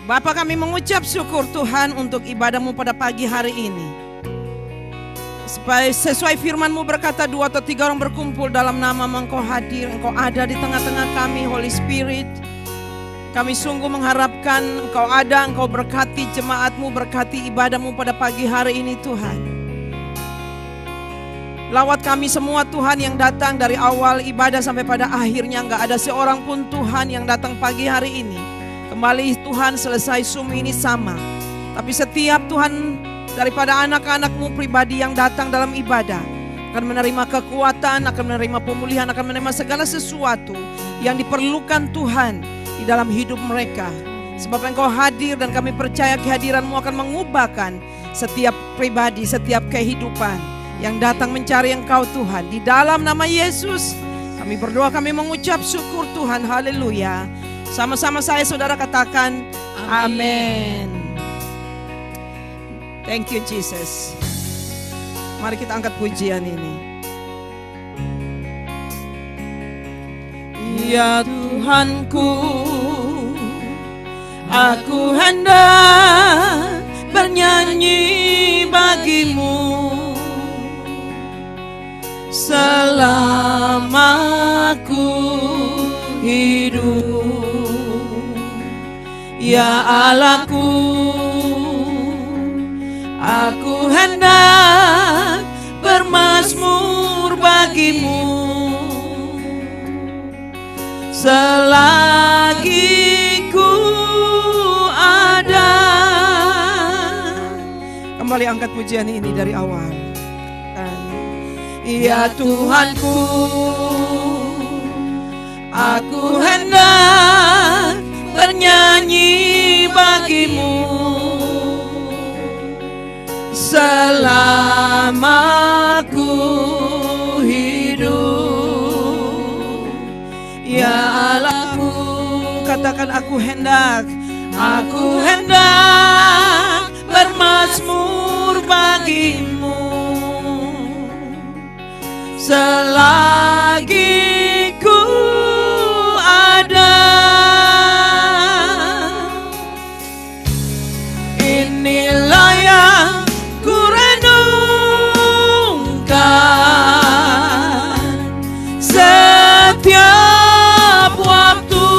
Bapa, kami mengucap syukur Tuhan untuk ibadah-Mu pada pagi hari ini. Supaya sesuai firman-Mu berkata 2 atau 3 orang berkumpul dalam nama-Mu, Engkau hadir, Engkau ada di tengah-tengah kami, Holy Spirit. Kami sungguh mengharapkan Engkau ada, Engkau berkati jemaat-Mu, berkati ibadah-Mu pada pagi hari ini Tuhan. Lawat kami semua Tuhan yang datang dari awal ibadah sampai pada akhirnya. Enggak ada seorang pun Tuhan yang datang pagi hari ini kembali Tuhan selesai Zoom ini sama. Tapi setiap Tuhan daripada anak-anak-Mu pribadi yang datang dalam ibadah akan menerima kekuatan, akan menerima pemulihan, akan menerima segala sesuatu yang diperlukan Tuhan di dalam hidup mereka. Sebab Engkau hadir dan kami percaya kehadiran-Mu akan mengubahkan setiap pribadi, setiap kehidupan yang datang mencari Engkau Tuhan. Di dalam nama Yesus kami berdoa, kami mengucap syukur Tuhan. Haleluya. Sama-sama saya saudara katakan amin. Thank you Jesus. Mari kita angkat pujian ini. Ya Tuhanku, aku hendak bernyanyi bagi-Mu selama aku hidup. Ya Allahku, aku hendak bermazmur bagi-Mu selagi ku ada. Kembali angkat pujian ini dari awal. Ya Tuhanku, aku hendak bernyanyi bagi-Mu selama ku hidup. Ya Allahku, katakan aku hendak bermazmur bagi-Mu selagi ku ada. Inilah yang ku renungkan setiap waktu.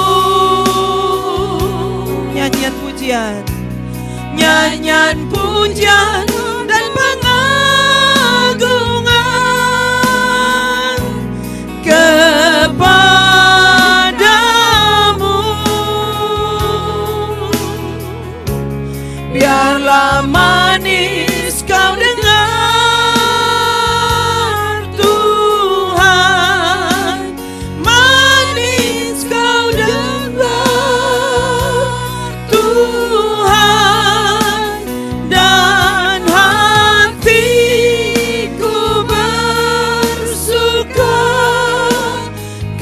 Nyanyian pujian dan pengagungan kepadamu. Biarlah manis kau dengar Tuhan, manis kau dengar Tuhan, dan hatiku bersuka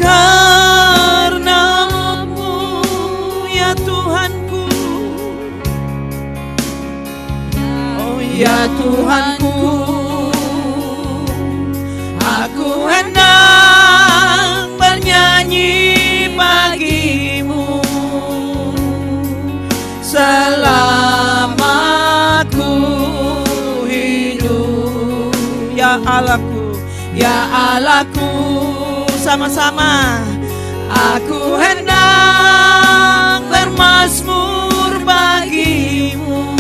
karena-Mu. Ya Tuhanku, ya Tuhanku, aku hendak bernyanyi bagi-Mu selama ku hidup. Ya Allahku, ya Allahku, sama-sama. Aku hendak bermazmur bagi-Mu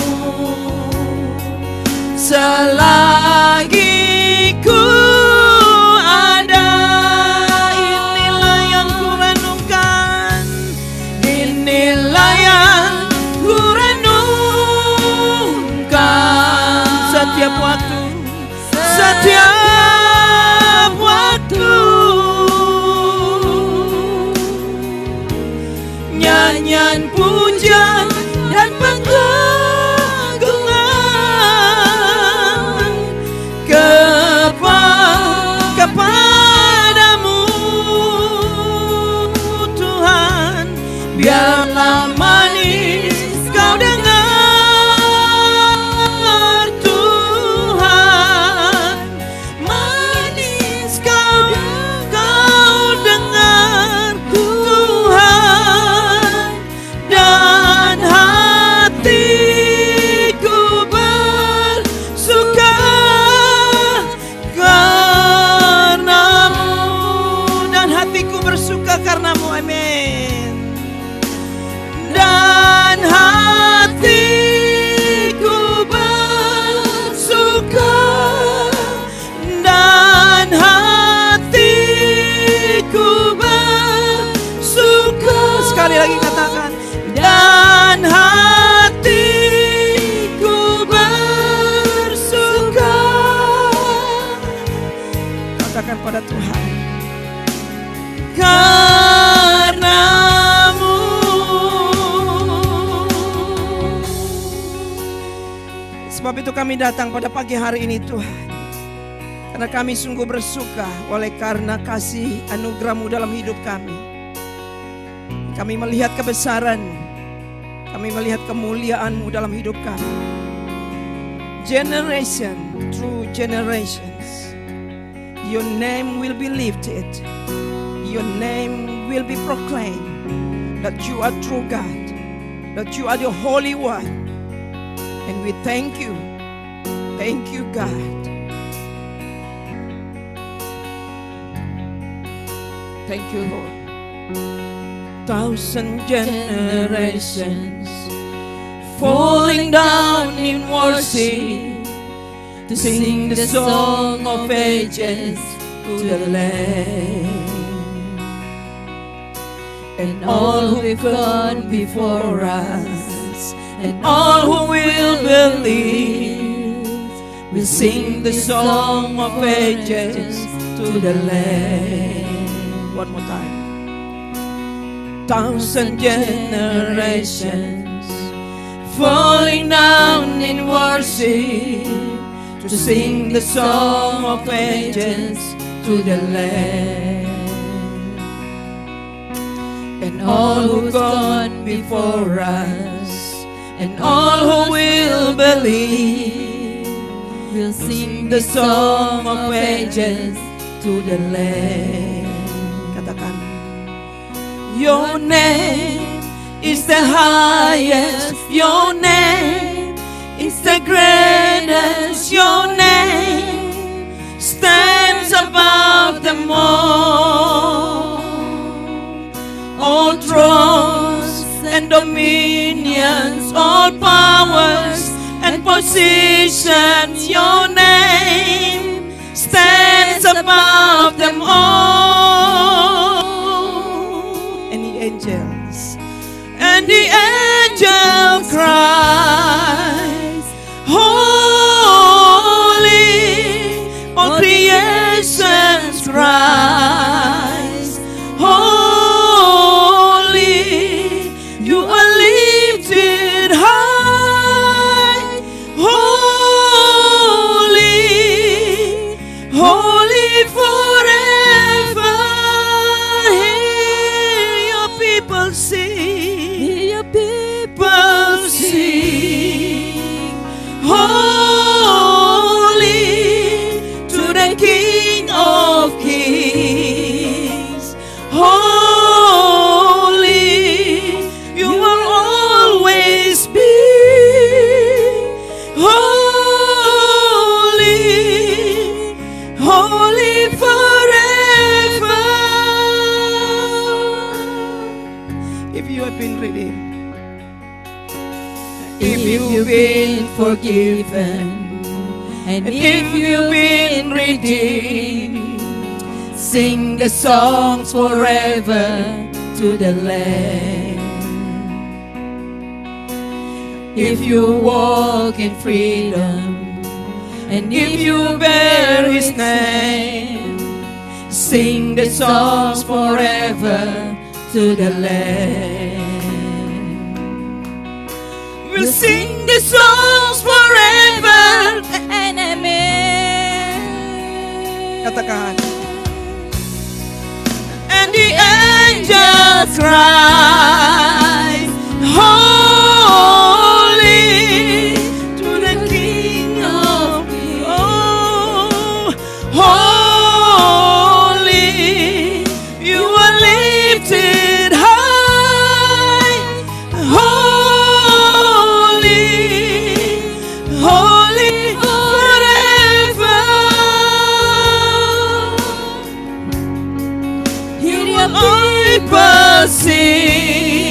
selagi ku ada. Inilah yang ku renungkan, inilah yang ku renungkan setiap waktu, setiap waktu. Nyanyian pujian dan pengagungan kepadamu Tuhan. Biarlah manis kau dengar Tuhan, manis kau dengar Tuhan, dan dan hatiku bersuka. Katakan pada Tuhan, karena-Mu. Sebab itu kami datang pada pagi hari ini Tuhan, karena kami sungguh bersuka oleh karena kasih anugerah-Mu dalam hidup kami. Kami melihat kebesaran-Mu, kami melihat kemuliaan-Mu dalam hidup kami. Generation through generations, Your name will be lifted. Your name will be proclaimed, that You are true God, that You are the Holy One. And we thank You. Thank You, God. Thank You, Lord. Thousand generations falling down in worship to sing the song of ages to the Lamb. And all who've gone before us, and all who will believe, will sing the song of ages to the Lamb. One more time. Thousand generations falling down in worship to sing the song of ages to the Lamb. And all who've gone before us, and all who will believe, will sing the song of ages to the Lamb. Katakan, Your name is the highest, Your name is the greatest, Your name stands above them all. All thrones and dominions, all powers and positions, Your name stands above them all. And the angels, and the angel cries, holy, all creations cries, holy, You are lifted high, holy, holy forever. Hear Your people sing, hear Your people sing, holy to the King of Kings, holy, You will always be, holy, holy forever. If you have been redeemed, if you've been forgiven, and if you've been redeemed, sing the songs forever to the Lamb. If you walk in freedom, and if you bear His name, sing the songs forever to the Lamb. We'll sing the songs forever and amen. Katakan. And the angels cry, holy to the King of Kings. Oh, holy, You are lifted high, holy, holy forever. Hear Your people sing,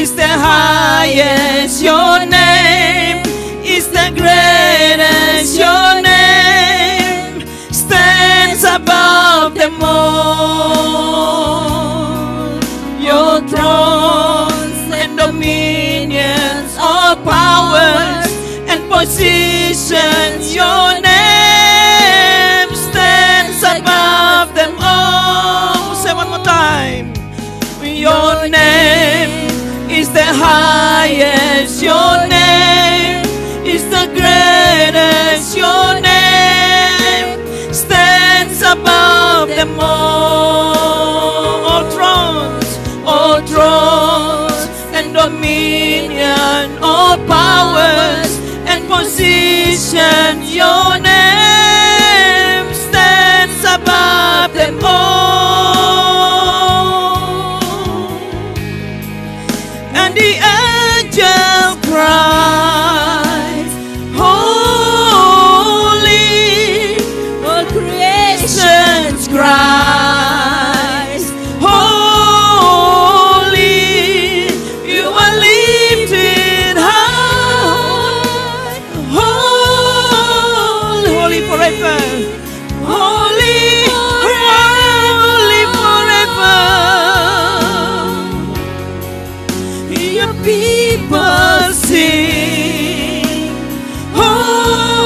is the highest. Your name is the greatest. Your name stands above them all. Your thrones and dominions, all powers and positions, your name stands above them all. Say one more time. Your name is the highest. Your name is the greatest. Your name stands above them all. All thrones and dominion, all powers and position, your name stands above them all. And the angel cries, holy, all creations cries, holy, you are lifted high, holy, holy forever, holy, holy forever. Your people sing, holy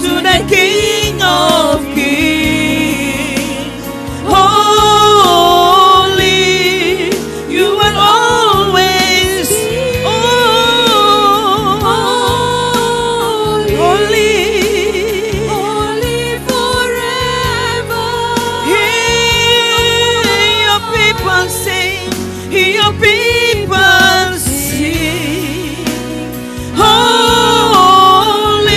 to the King of Kings. Holy, you will always be holy, holy forever. Hear your people sing, hear your people sing, holy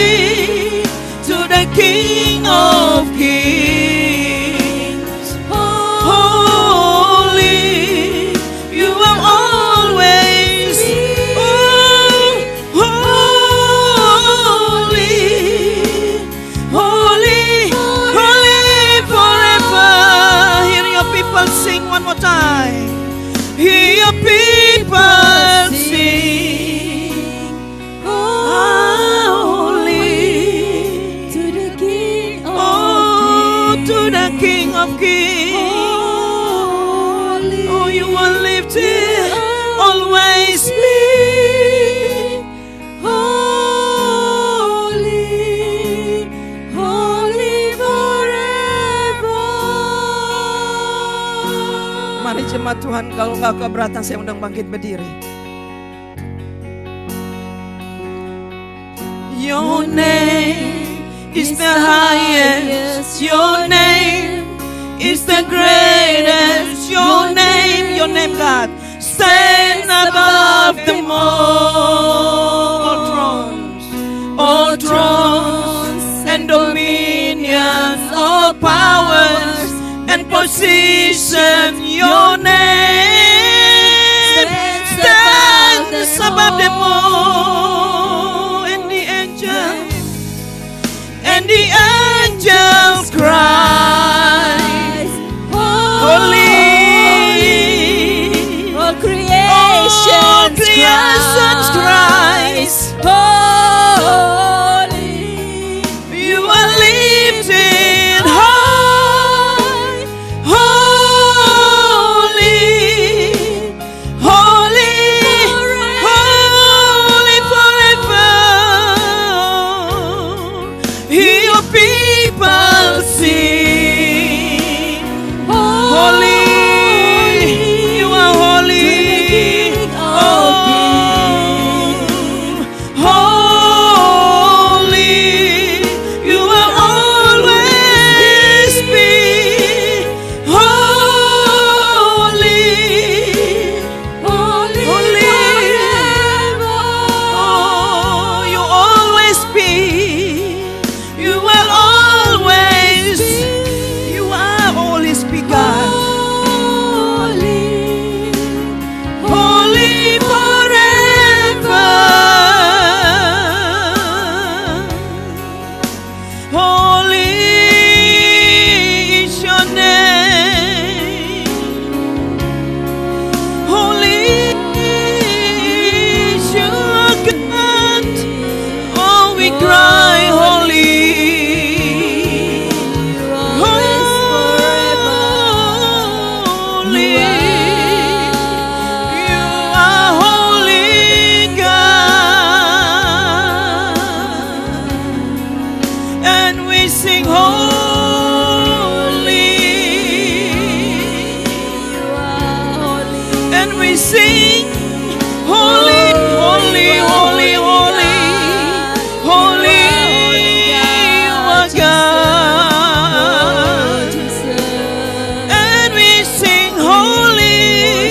to the King of Kings. Holy, you will always be holy, holy, holy forever. Hear your people sing one more time. Hear your people sing, holy to the King of Kings. To the King of Kings. Oh, you are lifted, always be holy, holy forever. Mari jemaat Tuhan, kalau nggak keberatan saya undang bangkit berdiri. Your name is the highest. Your name is the greatest. Your name, God, stand above them all. All thrones and dominions, all powers and position, your name stands above them all. And the angels cry, holy, all creations cries, holy, you are lifted high, holy, holy, holy forever. Your people sing, holy, you are holy, oh, holy. we sing, holy, holy, holy, holy, holy, you are God. And we sing, holy,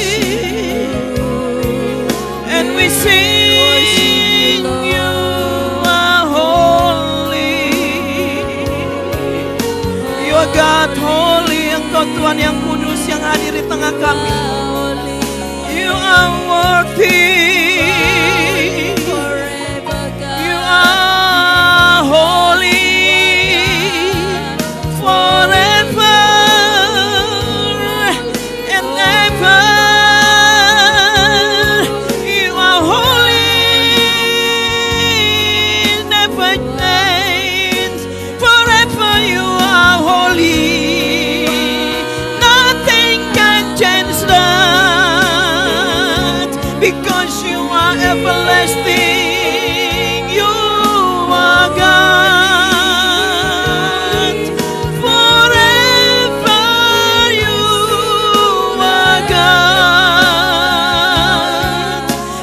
and we sing, you are holy. You are God, holy, Engkau Tuhan yang kudus yang hadir di tengah kami. You are worthy. You are holy forever and ever. You are holy, never change. Forever you are holy. Nothing can change that, because you are everlasting. You are God. Forever you are God.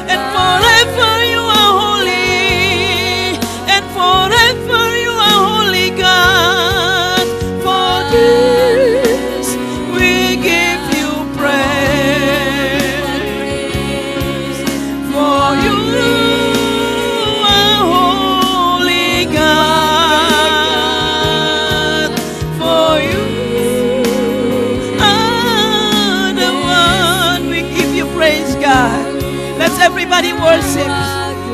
And forever you are holy. And forever you are holy, God. For this we give you praise. For you are holy, God. For you are the one. We give you praise, God. Let's everybody worship.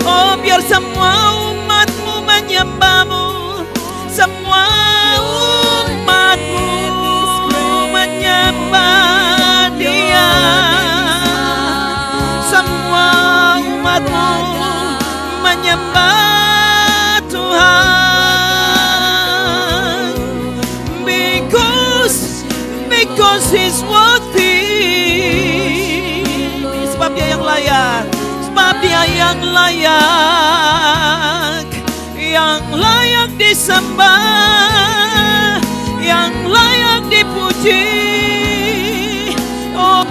Oh, biar semua umatmu menyembahmu. Semua umatmu menyembah Dia. Semua umatmu menyembah Tuhan. Because He's worthy. Sebab Dia yang layak. Sebab Dia yang layak. Yang layak disembah, yang layak dipuji. Oh,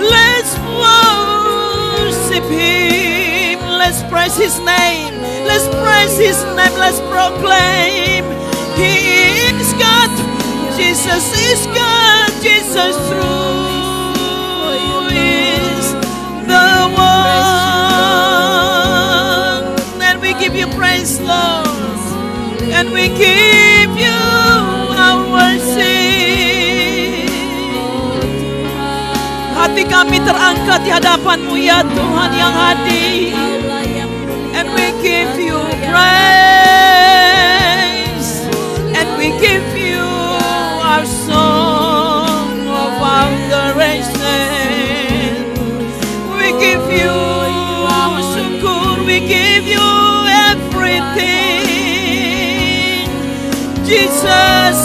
let's worship Him. Let's praise His name. Let's praise His name. Let's proclaim He is God. Jesus is God. Jesus true is the one. And we give you praise, Lord. And we give you our worship. Hati kami terangkat di hadapan-Mu ya Tuhan yang hadir. And we give you praise. And we give you our song of adoration. We give you syukur. We give you everything. Jesus,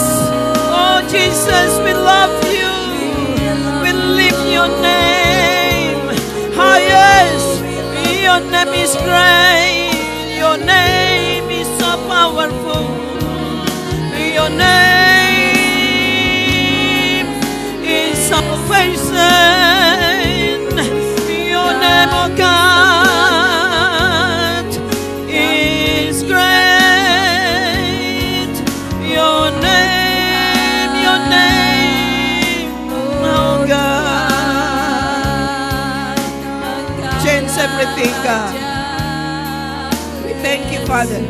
oh Jesus, we love you. We lift your name highest. Your name is great. Your name is so powerful. Your name is salvation. Your name, oh God, is great. Your name, oh God, change everything, God. We thank you, Father.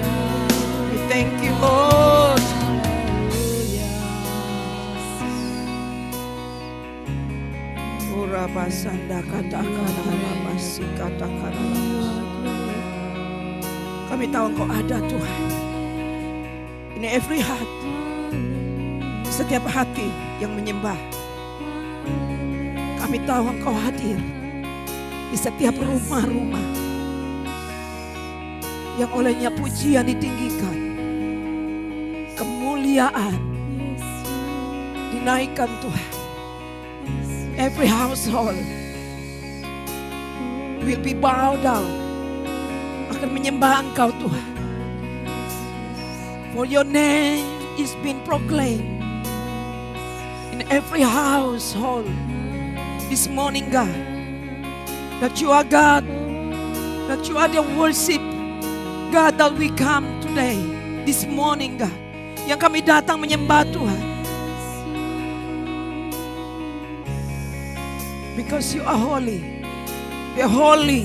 We thank you, Lord. Kami tahu Engkau ada, Tuhan. In every heart, setiap hati yang menyembah. Kami tahu Engkau hadir di setiap rumah-rumah yang olehnya pujian ditinggikan, kemuliaan dinaikkan, Tuhan. Every household will be bow down, akan menyembah Engkau, Tuhan. For your name is being proclaimed in every household this morning, God, that you are God, that you are the worship, God, that we come today, this morning, God, yang kami datang menyembah Tuhan. Because you are holy, you are holy.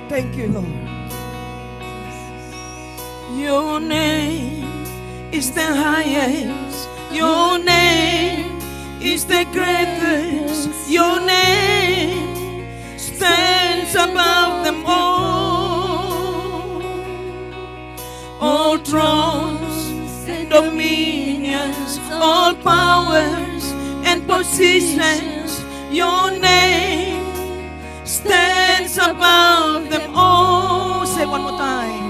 Thank you, Lord. Your name is the highest. Your name is the greatest. Your name stands above them all. All thrones and dominions, all powers and positions. Your name stands above them all. Say one more time.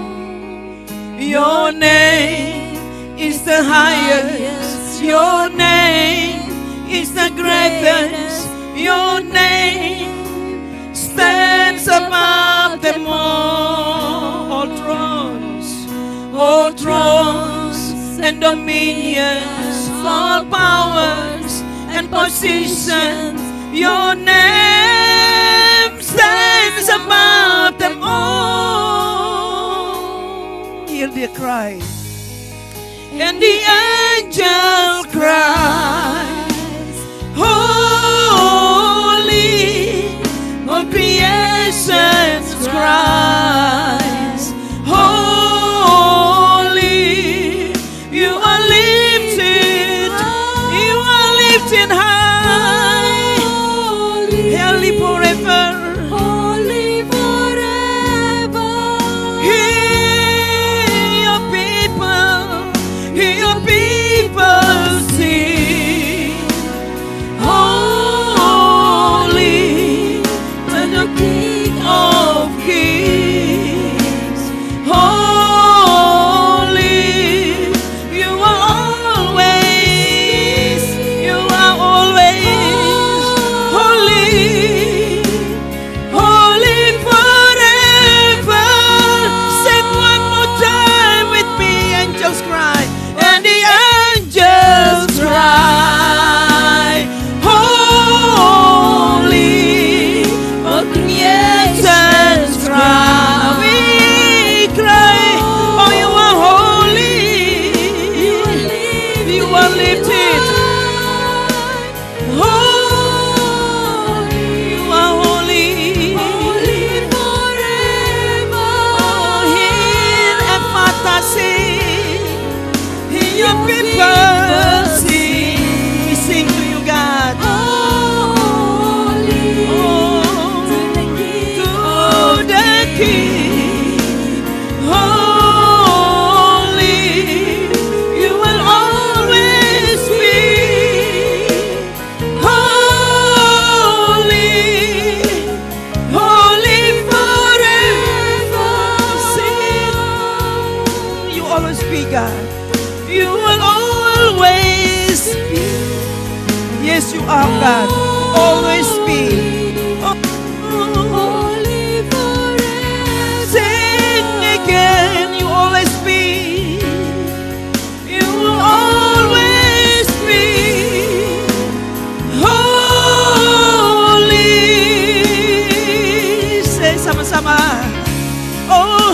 Your name is the highest. Your name is the greatest. Your name stands above them all. All thrones and dominions, all powers and positions. Your name stands above them all. Hear their cry, and the angel cries, holy, all creation cries, holy, you are lifted high, holy forever. Yes, you are God, always be. Holy forever. Sing again, you always be. You will always be. Holy. Say sama-sama. Oh,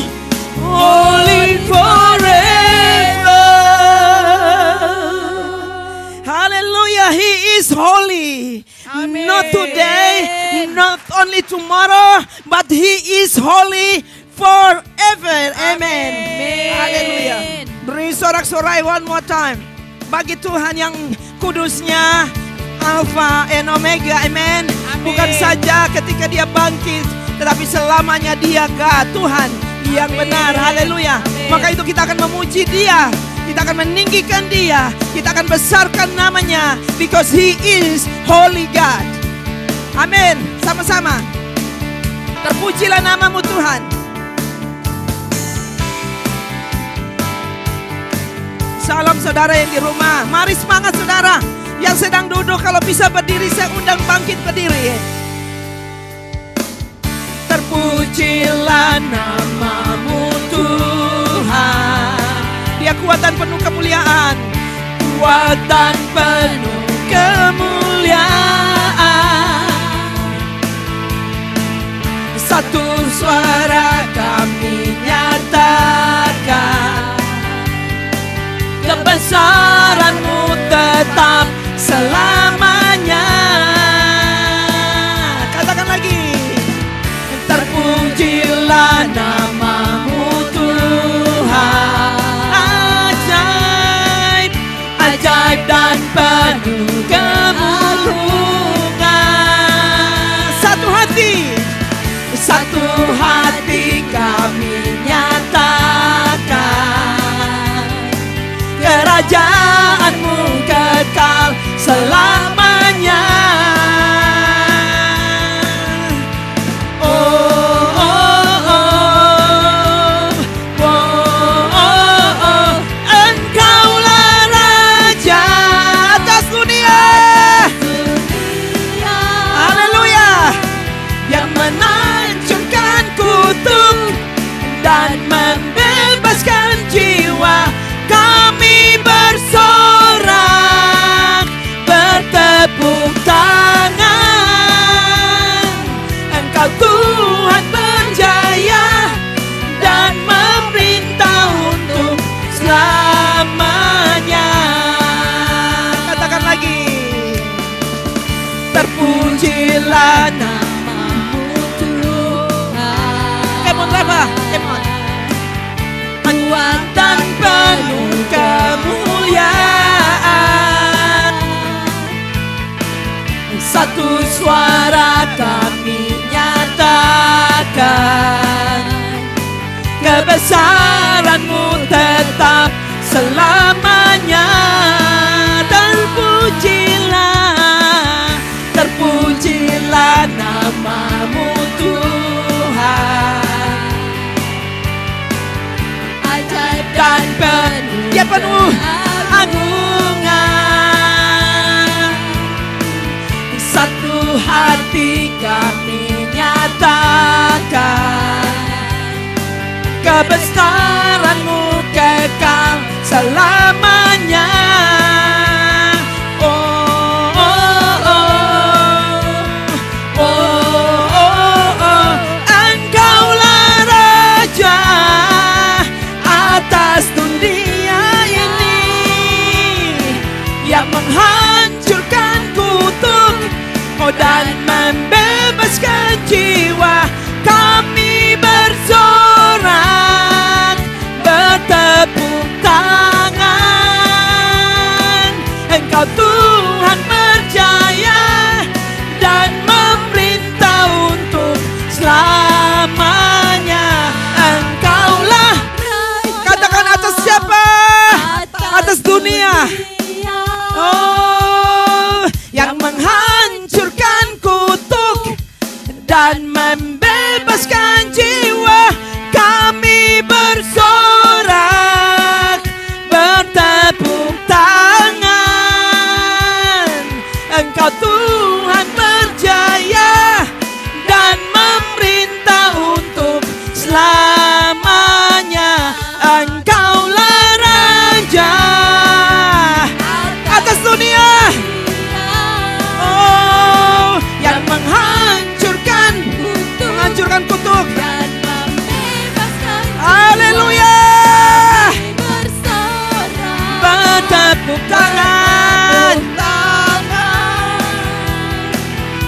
holy forever. Hallelujah, He is holy. Amen. Not today, not only tomorrow, but He is holy forever. Amen. Hallelujah. Beri sorak-sorai one more time. Bagi Tuhan yang kudusnya, Alpha and Omega. Amen. Bukan saja ketika Dia bangkit, tetapi selamanya Dia God, Tuhan yang benar. Haleluya. Maka itu kita akan memuji Dia. Kita akan meninggikan Dia, kita akan besarkan namanya, because He is holy God. Amin. Sama-sama. Terpujilah namamu Tuhan. Salam saudara yang di rumah. Mari semangat saudara. Yang sedang duduk kalau bisa berdiri, saya undang bangkit berdiri. Terpujilah namamu Tuhan. Dia kuat kekuatan penuh kemuliaan. Kekuatan penuh kemuliaan. Satu suara kami nyatakan, kebesaran-Mu tetap selamanya. Katakan lagi. Terpujilah nama-Mu Tuhan. Ajaib, ajaib dan penuh kemuliaan. Satu hati, satu hati kami nyatakan, kerajaan-Mu kekal selamanya. Dan membebaskan jiwa, kami bersorak, bertepuk tangan. Engkau Tuhan berjaya dan memerintah untuk selamanya. katakan lagi. Terpujilah nama-Mu Tuhan. Come on, Rama, come on. Kekuatan penuh kemuliaan. Satu suara kami nyatakan, kebesaran-Mu tetap selamanya. Terpujilah, terpujilah nama-Mu Tuhan. Ajaib dan penuh, Dia penuh agungan. Satu hati kami nyatakan, kebesaran-Mu kekal selamanya. Engkaulah Raja atas dunia ini, yang menghancurkan kutuk, dan membebaskan jiwa. Kami bersorak, bertepuk tangan. Engkau Tuhan berjaya dan memerintah untuk selamanya. Engkaulah, Katakan atas siapa? Atas dunia. Oh, yang menghancurkan kutuk dan membebaskan jiwa. Kami bersorak, bertepuk tangan. Engkau Tuhan berjaya dan memerintah untuk selamanya. Engkaulah Raja atas dunia. Oh, yang menghancurkan kutuk. Haleluya. Bertepuk tangan.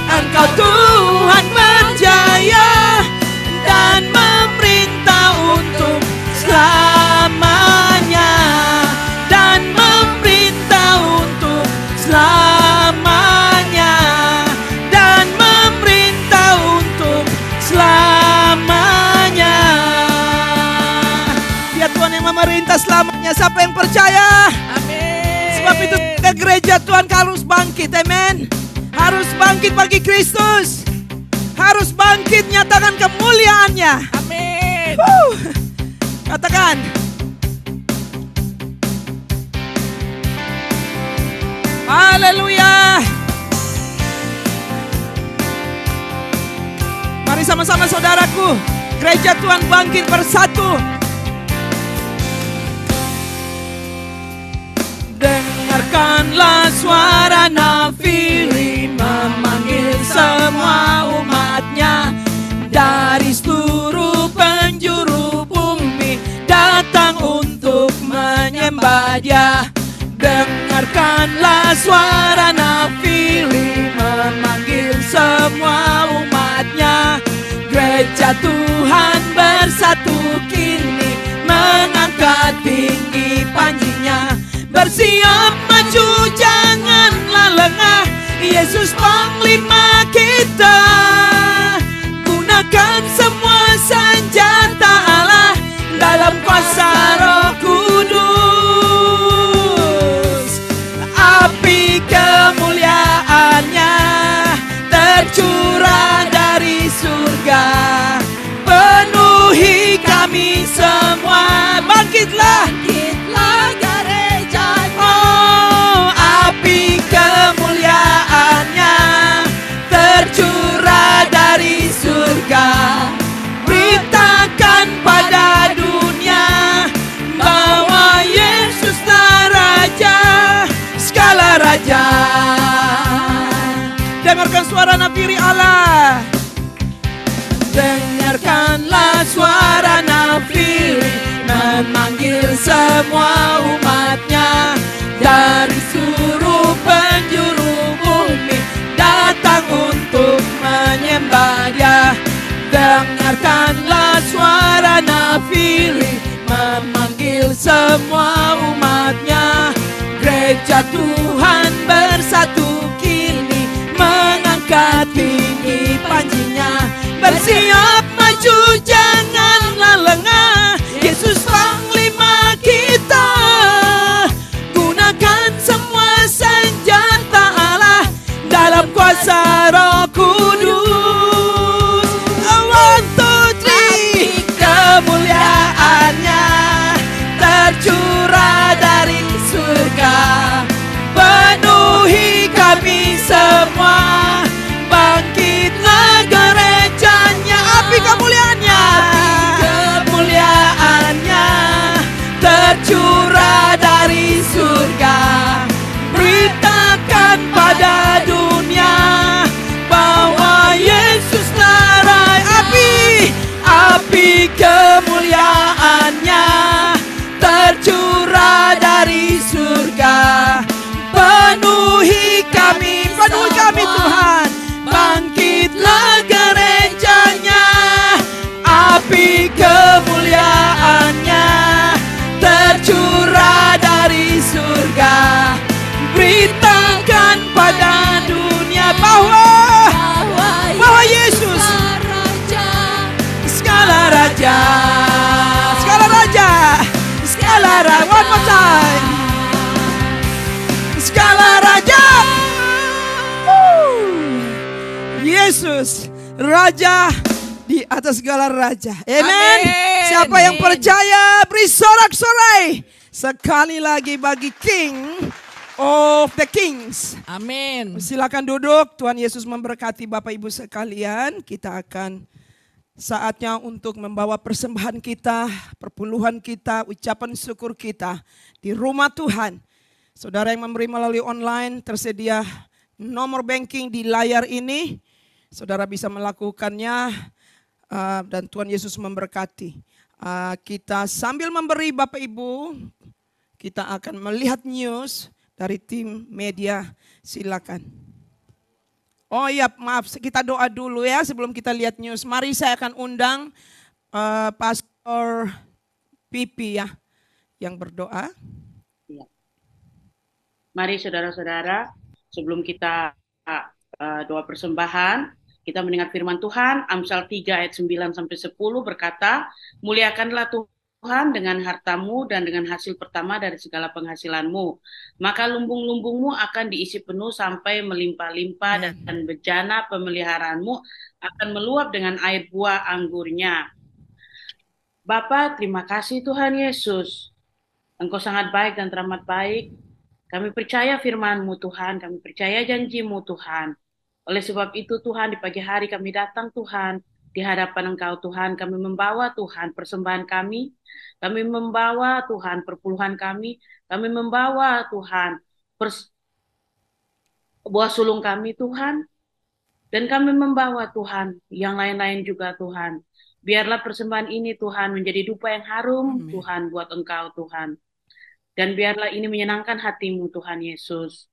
Engkau Tuhan berjaya dan memerintah untuk selamanya. Dan memerintah untuk selamanya. Dan memerintah untuk selamanya. Dia Tuhan yang memerintah selamanya. Siapa yang percaya? Amin. Sebab itu ke gereja Tuhan harus bangkit, amen. Harus bangkit bagi Kristus. Harus bangkit nyatakan kemuliaannya. Amin. Katakan. Haleluya. Mari sama-sama saudaraku. Gereja Tuhan bangkit bersatu. Dengarkanlah suara nafili memanggil semua umatnya. Gereja Tuhan bersatu kini mengangkat tinggi panjinya. Bersiap maju janganlah lengah, Yesus panglima kita. Gunakan semua senjata Allah dalam kuasa Roh Kudus. Api kemuliaannya tercurah dari surga, penuhi kami semua. Bangkitlah, gerejanya. Oh, api kemuliaannya tercurah dari surga. Beritakan pada dunia bahwa Yesuslah Raja, segala raja. Dengarkan suara nafiri Allah. Dengarkanlah suara nafiri memanggil semua umatnya. Dari seluruh penjuru bumi datang untuk menyembah Dia. Dengarkanlah suara nafiri memanggil semua umatnya. Gereja Tuhan bersatu kini mengangkat tinggi panjinya. Bersiap maju janganlah lengah, Yesus panglima kita. Gunakan semua senjata Allah dalam kuasa Roh Kudus. One, two, three. Kemuliaannya tercurah dari surga, penuhi kami semua. Bangkitlah gerejanya. Api kemuliaannya, tercurah dari surga. Beritakan pada dunia bahwa Yesuslah Raja. Api kemuliaannya tercurah dari surga, penuhi kami Tuhan. Bangkitlah gerejanya. Api kemuliaannya tercurah dari surga. Beritakan pada dunia bahwa Yesus segala raja, segala raja, segala raja. One more time. Segala raja. Yesus Raja di atas segala raja. Amen. Amen. Siapa yang percaya beri sorak-sorai sekali lagi bagi King of the Kings. Amin. Silakan duduk. Tuhan Yesus memberkati Bapak Ibu sekalian. Kita akan saatnya untuk membawa persembahan kita, perpuluhan kita, ucapan syukur kita di rumah Tuhan. Saudara yang memberi melalui online, tersedia nomor banking di layar ini. Saudara bisa melakukannya dan Tuhan Yesus memberkati. Kita sambil memberi Bapak Ibu, kita akan melihat news dari tim media. Silakan. Oh iya, maaf, kita doa dulu ya sebelum kita lihat news. Mari saya akan undang Pastor Pipi ya yang berdoa. Mari saudara-saudara, sebelum kita doa persembahan, kita mendengar firman Tuhan. Amsal 3 ayat 9 sampai 10 berkata, muliakanlah Tuhan dengan hartamu dan dengan hasil pertama dari segala penghasilanmu. Maka lumbung-lumbungmu akan diisi penuh sampai melimpah-limpah, dan bejana pemeliharaanmu akan meluap dengan air buah anggurnya. Bapa, terima kasih Tuhan Yesus. Engkau sangat baik dan teramat baik. Kami percaya firman-Mu Tuhan, kami percaya janji-Mu Tuhan. Oleh sebab itu Tuhan, di pagi hari kami datang Tuhan, di hadapan Engkau Tuhan, kami membawa Tuhan persembahan kami membawa Tuhan perpuluhan kami membawa Tuhan buah sulung kami Tuhan, dan kami membawa Tuhan yang lain-lain juga Tuhan. Biarlah persembahan ini Tuhan menjadi dupa yang harum Tuhan buat Engkau Tuhan. Dan biarlah ini menyenangkan hatimu Tuhan Yesus.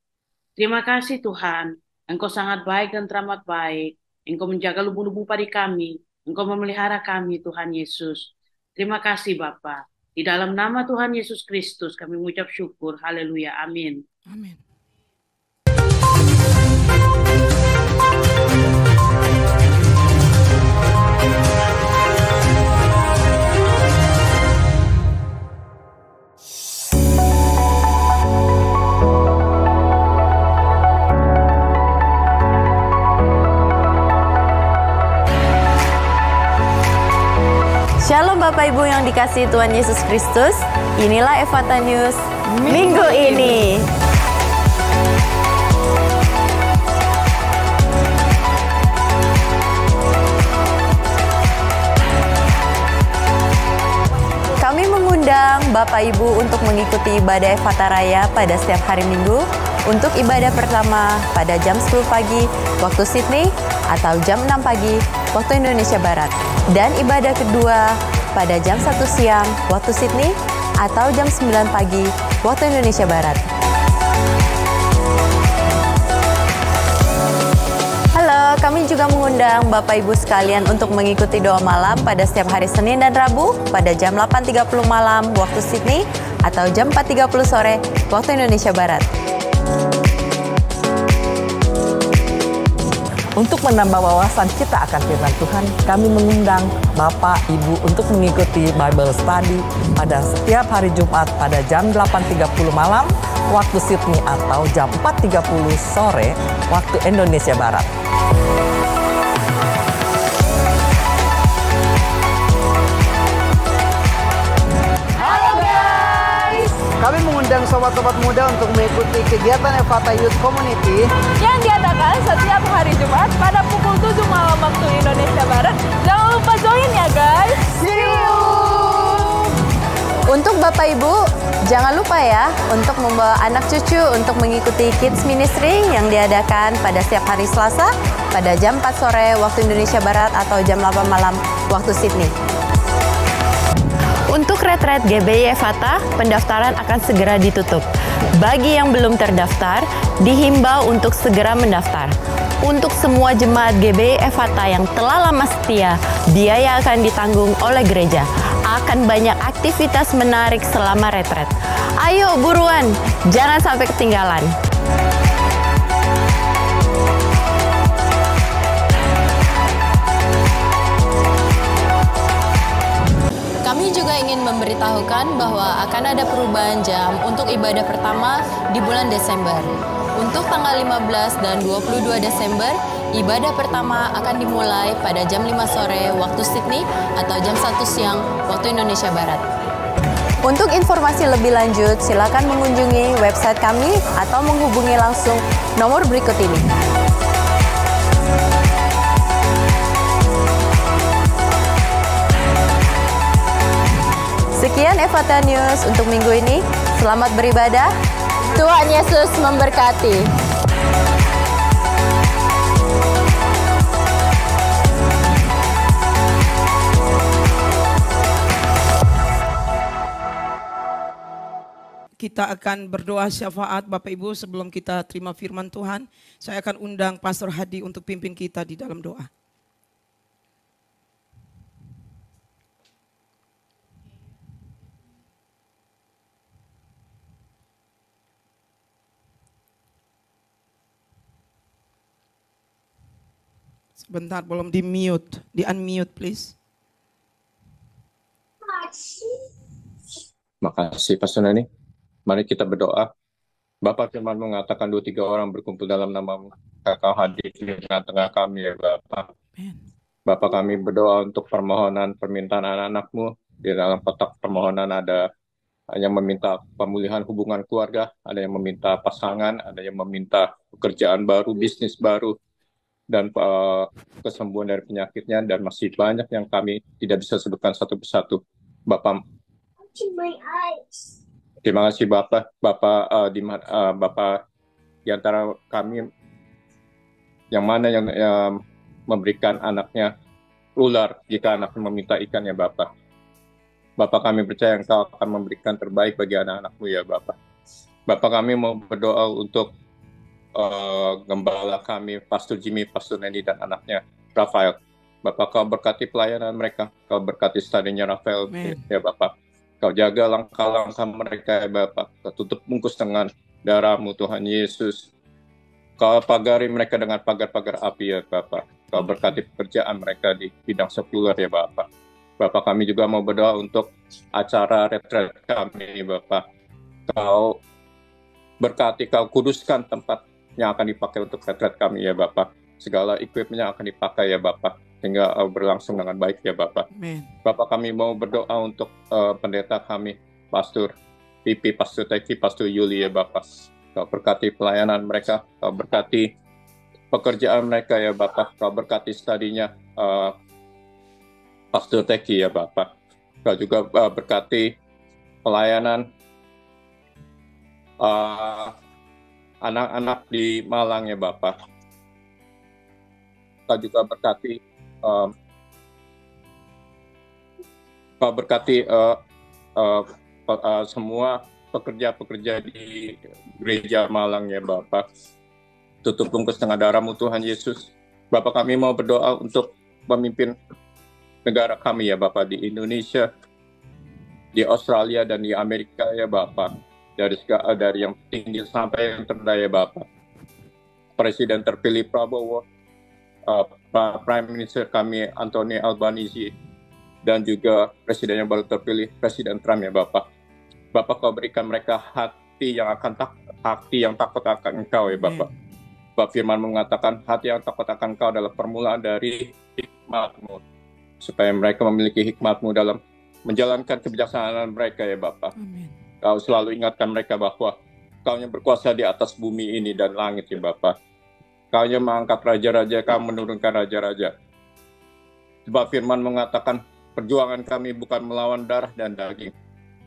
Terima kasih Tuhan, Engkau sangat baik dan teramat baik. Engkau menjaga lubu-lubu padi kami. Engkau memelihara kami Tuhan Yesus. Terima kasih Bapa. Di dalam nama Tuhan Yesus Kristus kami mengucap syukur. Haleluya. Amin. Amin. Shalom Bapak Ibu yang dikasihi Tuhan Yesus Kristus. Inilah Efata News minggu ini. Kami mengundang Bapak Ibu untuk mengikuti ibadah Efata Raya pada setiap hari Minggu. Untuk ibadah pertama pada jam 10 pagi waktu Sydney atau jam 6 pagi waktu Indonesia Barat. Dan ibadah kedua pada jam 1 siang waktu Sydney atau jam 9 pagi waktu Indonesia Barat. Halo, kami juga mengundang Bapak Ibu sekalian untuk mengikuti doa malam pada setiap hari Senin dan Rabu pada jam 8.30 malam waktu Sydney atau jam 4.30 sore waktu Indonesia Barat. Untuk menambah wawasan kita akan firman Tuhan, kami mengundang Bapak Ibu untuk mengikuti Bible Study pada setiap hari Jumat pada jam 8.30 malam waktu Sydney atau jam 4.30 sore waktu Indonesia Barat. Kami mengundang sobat-sobat muda untuk mengikuti kegiatan Efata Youth Community Yang diadakan setiap hari Jumat pada pukul 7 malam waktu Indonesia Barat. Jangan lupa join ya guys. See you. Untuk Bapak Ibu, jangan lupa ya untuk membawa anak cucu untuk mengikuti Kids Ministry yang diadakan pada setiap hari Selasa pada jam 4 sore waktu Indonesia Barat atau jam 8 malam waktu Sydney. Untuk retret GBI Efata, pendaftaran akan segera ditutup. Bagi yang belum terdaftar, dihimbau untuk segera mendaftar. Untuk semua jemaat GBI Efata yang telah lama setia, biaya akan ditanggung oleh gereja. Akan banyak aktivitas menarik selama retret. Ayo buruan, jangan sampai ketinggalan. Kami juga ingin memberitahukan bahwa akan ada perubahan jam untuk ibadah pertama di bulan Desember. Untuk tanggal 15 dan 22 Desember, ibadah pertama akan dimulai pada jam 5 sore waktu Sydney atau jam 1 siang waktu Indonesia Barat. Untuk informasi lebih lanjut, silakan mengunjungi website kami atau menghubungi langsung nomor berikut ini. Sekian Efata News untuk minggu ini. Selamat beribadah. Tuhan Yesus memberkati. Kita akan berdoa syafaat Bapak Ibu sebelum kita terima firman Tuhan. Saya akan undang Pastor Hadi untuk pimpin kita di dalam doa. Sebentar, belum di-mute. Di-unmute, please. Makasih, Pastor Nani. Mari kita berdoa. Bapak firman mengatakan 2-3 orang berkumpul dalam nama-Mu. Kau hadir di tengah-tengah kami ya Bapak. Bapak kami berdoa untuk permohonan permintaan anak-anak-Mu. Di dalam kotak permohonan ada yang meminta pemulihan hubungan keluarga, ada yang meminta pasangan, ada yang meminta pekerjaan baru, bisnis baru, dan kesembuhan dari penyakitnya, dan masih banyak yang kami tidak bisa sebutkan satu persatu. Bapak, terima kasih Bapak. Bapak di antara kami yang mana yang memberikan anaknya ular jika anaknya meminta ikan ya Bapak. Bapa kami percaya Engkau akan memberikan terbaik bagi anak-anak-Mu ya Bapa. Bapa kami mau berdoa untuk gembala kami, Pastor Jimmy, Pastor Neni, dan anaknya Rafael. Bapak, Kau berkati pelayanan mereka, Kau berkati studinya Rafael, ya Bapak. Kau jaga langkah-langkah mereka ya Bapak. Kau tutup bungkus dengan darah-Mu Tuhan Yesus. Kau pagari mereka dengan pagar-pagar api ya Bapak. Kau berkati pekerjaan mereka di bidang sekuler ya Bapak. Bapak, kami juga mau berdoa untuk acara retret kami Bapak. Kau berkati, Kau kuduskan tempat yang akan dipakai untuk retret kami ya Bapak. Segala equipment yang akan dipakai ya Bapak, sehingga berlangsung dengan baik ya Bapak. Amen. Bapak, kami mau berdoa untuk pendeta kami, Pastor Pipi, Pastor Teki, Pastor Yuli ya Bapak. Kau berkati pelayanan mereka, Kau berkati pekerjaan mereka ya Bapak. Kau berkati studinya Pastor Teki ya Bapak. Kau juga berkati pelayanan anak-anak di Malang ya Bapak. Kau juga berkati semua pekerja-pekerja di gereja Malang ya Bapak. Tutup bungkus dengan darah-Mu Tuhan Yesus. Bapak, kami mau berdoa untuk memimpin negara kami ya Bapak, di Indonesia, di Australia, dan di Amerika ya Bapak. Dari yang tinggi sampai yang terendah ya Bapak. Presiden terpilih Prabowo, Prime Minister kami Anthony Albanese, dan juga Presiden yang baru terpilih Presiden Trump ya Bapak. Bapak, Kau berikan mereka hati yang takut akan Engkau ya Bapak. Bapak, firman mengatakan hati yang takut akan Engkau adalah permulaan dari hikmat-Mu, supaya mereka memiliki hikmat-Mu dalam menjalankan kebijaksanaan mereka ya Bapak. Amen. Kau selalu ingatkan mereka bahwa Kau yang berkuasa di atas bumi ini dan langit ya Bapak. Kau yang mengangkat raja-raja, Kau menurunkan raja-raja. Sebab firman mengatakan perjuangan kami bukan melawan darah dan daging,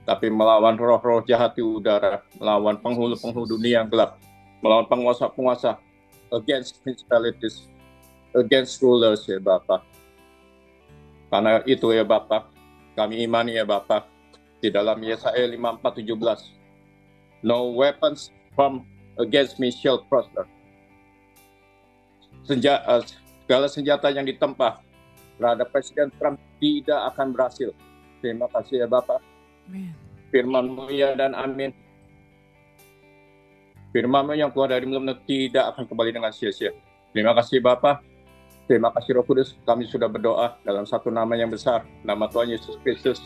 tapi melawan roh-roh jahat di udara, melawan penghulu-penghulu dunia yang gelap, melawan penguasa-penguasa, against principalities, against rulers ya Bapak. Karena itu ya Bapak, kami imani ya Bapak, di dalam Yesaya 54:17, no weapons from against me shall prosper. Segala senjata yang ditempa terhadap Presiden Trump tidak akan berhasil. Terima kasih ya Bapak. Firman-Mu ya dan amin. Firman-Mu yang keluar dari mulut tidak akan kembali dengan sia-sia. Terima kasih Bapak. Terima kasih Roh Kudus. Kami sudah berdoa dalam satu nama yang besar, nama Tuhan Yesus Kristus.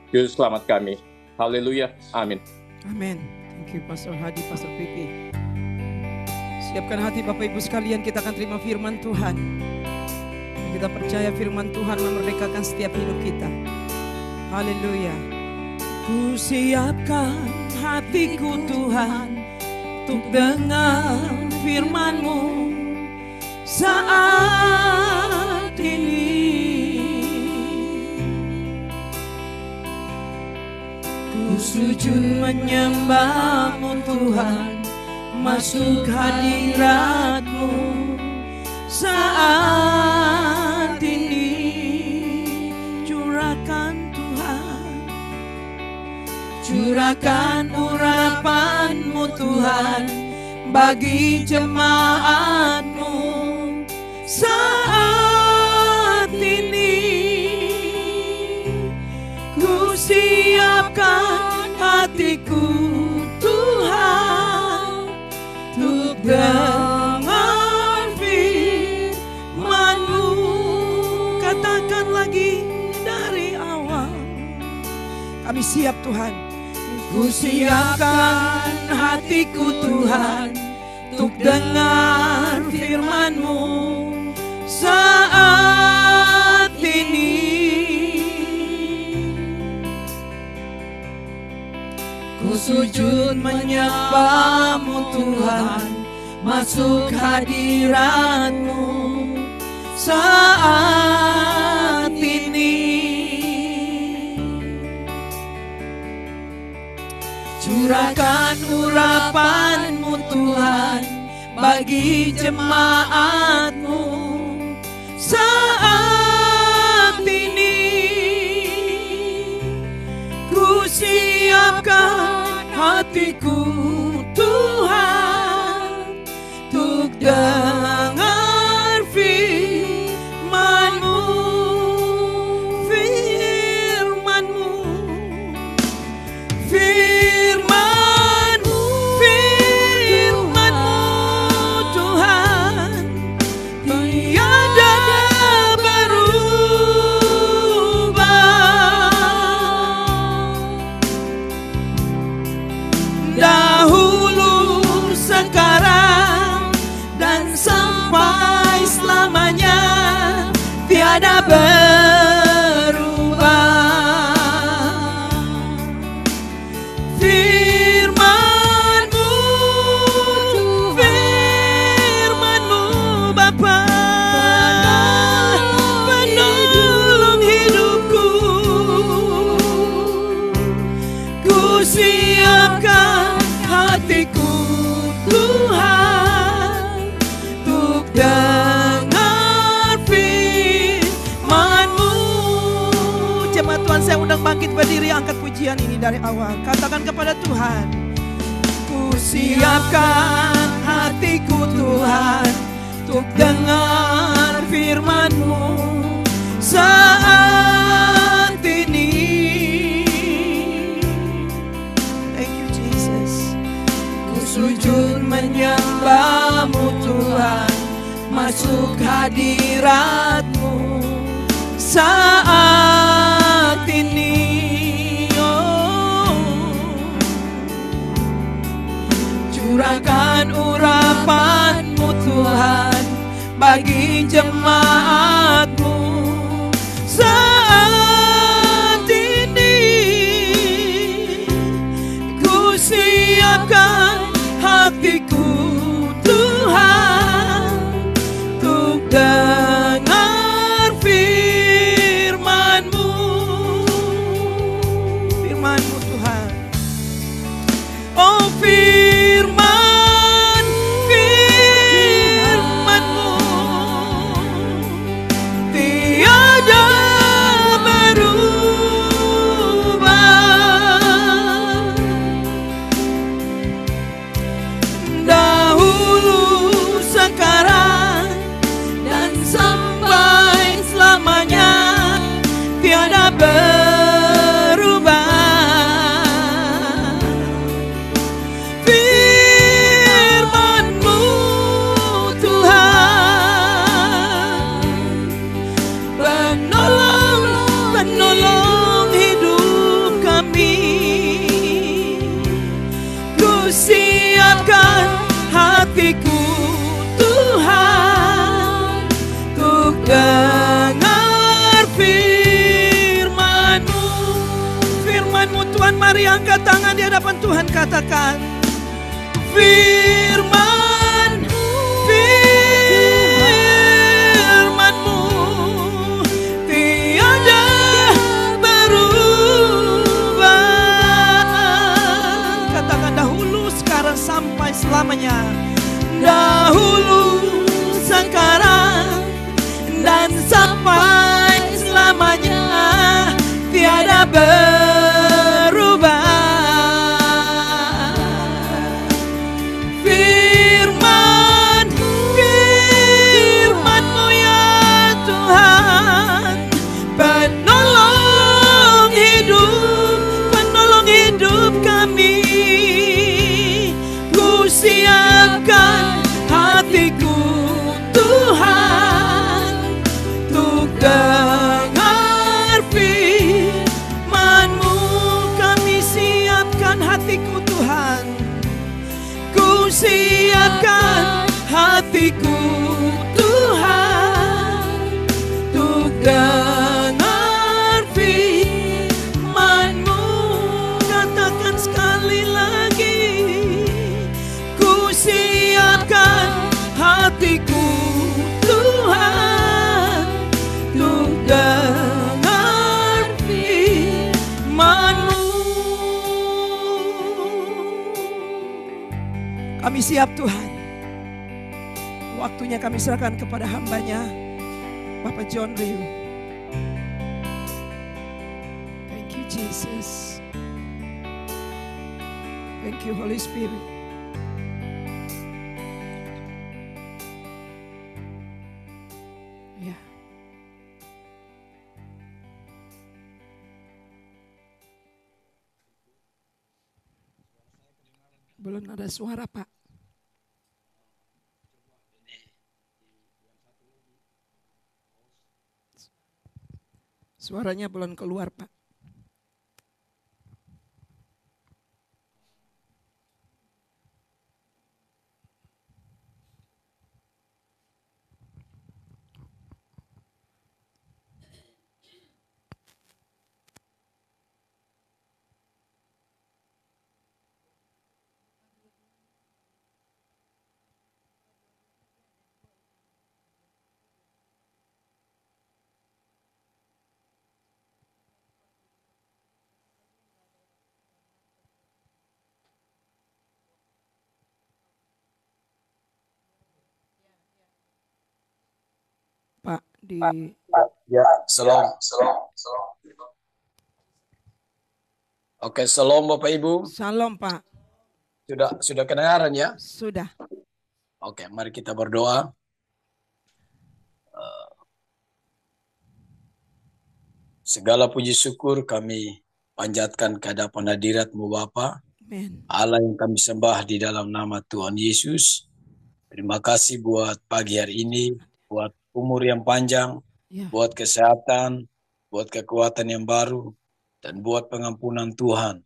Juru selamat kami. Haleluya. Amin. Amin. Thank you Pastor Hadi, Pastor Pipi. Siapkan hati Bapak Ibu sekalian, kita akan terima firman Tuhan. Kita percaya firman Tuhan memerdekakan setiap hidup kita. Haleluya. Ku siapkan hatiku Tuhan untuk dengar firman-Mu saat ini. Ku sujud menyembah-Mu Tuhan, masuk hadirat-Mu saat ini. Curahkan Tuhan, curahkan urapan-Mu Tuhan bagi jemaat-Mu saat ini. Ku siapkan hatiku Tuhan untuk dengar firman-Mu. Katakan lagi dari awal, kami siap Tuhan. Ku siapkan hatiku Tuhan untuk dengar firman-Mu saat ini. Ku sujud menyembah-Mu Tuhan, masuk hadirat-Mu saat ini. Curahkan urapan-Mu Tuhan bagi jemaat-Mu saat ini. hatiku Tuhan, untuk dengar firman-Mu, firman-Mu, firman-Mu, firman-Mu Tuhan, tiada dahulu, sekarang, dan sampai selamanya, tiada berubah. Firman-Mu, firman-Mu Bapa, penolong hidupku. Ku siapkan hatiku Tuhan, untuk dengar firman-Mu. Jemaat Tuhan, saya undang bangkit berdiri, angkat pujian ini dari awal. Katakan kepada Tuhan, ku siapkan hatiku Tuhan, untuk dengar firman-Mu saat ini. Thank you Jesus. Ku sujud menyembah-Mu Tuhan, masuk hadirat-Mu saat ini. Oh, curahkan urapan-Mu Tuhan bagi jemaat-Mu saat ini. Ku siapkan hatiku Tuhan, untuk dengar firman-Mu, firman-Mu Tuhan. Oh firman, firman-Mu tiada berubah. Dahulu, sekarang, dan sampai selamanya, tiada berubah. Firman-Mu Tuhan, penolong, penolong hidup kami. Ku siapkan hatiku Tuhan, untuk dengar firman-Mu. Firman-Mu Tuhan, mari angkat tangan di hadapan Tuhan, katakan firman, firman-Mu tiada berubah. Katakan dahulu, sekarang, sampai selamanya. Dahulu, sekarang, dan sampai selamanya, tiada berubah. Firman, firman-Mu ya Tuhan, penolong hidup kami. Ku siapkan hatiku Tuhan, untuk dengar firman-Mu. Kami siapkan hatiku Tuhan, ku siapkan hatiku Tuhan, untuk dengar firman-Mu. Katakan sekali lagi, ku siapkan hatiku Tuhan, untuk dengar firman-Mu. Kami siap Tuhan. Waktunya kami serahkan kepada hamba-Nya, Bapak John Ryu. Thank you Jesus. Thank you Holy Spirit. Ya. Belum ada suara, Pak. Suaranya belum keluar, Pak. Pak, di Ya, shalom. Oke, shalom Bapak Ibu. Shalom, Pak. Sudah kedengaran ya? Sudah. Oke, mari kita berdoa. Segala puji syukur kami panjatkan ke hadapan hadirat-Mu Bapa, Amen. Allah yang kami sembah di dalam nama Tuhan Yesus. Terima kasih buat pagi hari ini, buat umur yang panjang, Ya. buat kesehatan, buat kekuatan yang baru, dan buat pengampunan Tuhan.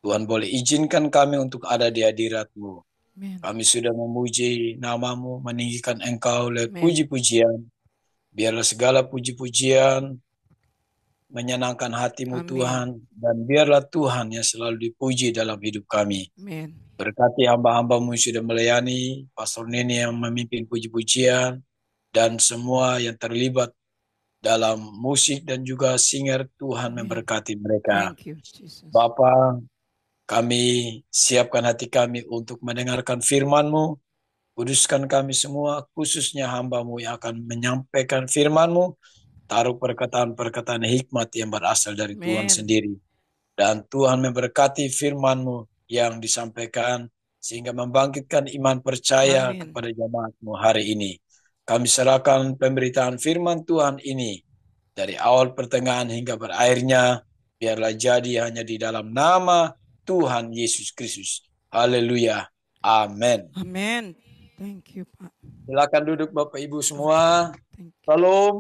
Tuhan boleh izinkan kami untuk ada di hadirat-Mu. Amen. Kami sudah memuji nama-Mu, meninggikan Engkau lewat Amen. puji-pujian. Biarlah segala puji-pujian menyenangkan hati-Mu Amin. Tuhan, dan biarlah Tuhan yang selalu dipuji dalam hidup kami. Amen. Berkati hamba-hamba-Mu yang sudah melayani, Pastor Nini yang memimpin puji-pujian, dan semua yang terlibat dalam musik dan juga singer. Tuhan Amen. memberkati mereka. Thank you, Jesus. Bapa, kami siapkan hati kami untuk mendengarkan firman-Mu. Kuduskan kami semua, khususnya hamba-Mu yang akan menyampaikan firman-Mu. Taruh perkataan-perkataan hikmat yang berasal dari Tuhan Amen. sendiri. Dan Tuhan memberkati firman-Mu yang disampaikan, sehingga membangkitkan iman percaya Amin. kepada jemaat-Mu hari ini. Kami serahkan pemberitaan firman Tuhan ini, dari awal pertengahan hingga berakhirnya, biarlah jadi hanya di dalam nama Tuhan Yesus Kristus. Haleluya. Amin. Amen. Thank you, Pak. Silakan duduk Bapak Ibu semua. Thank you. Shalom.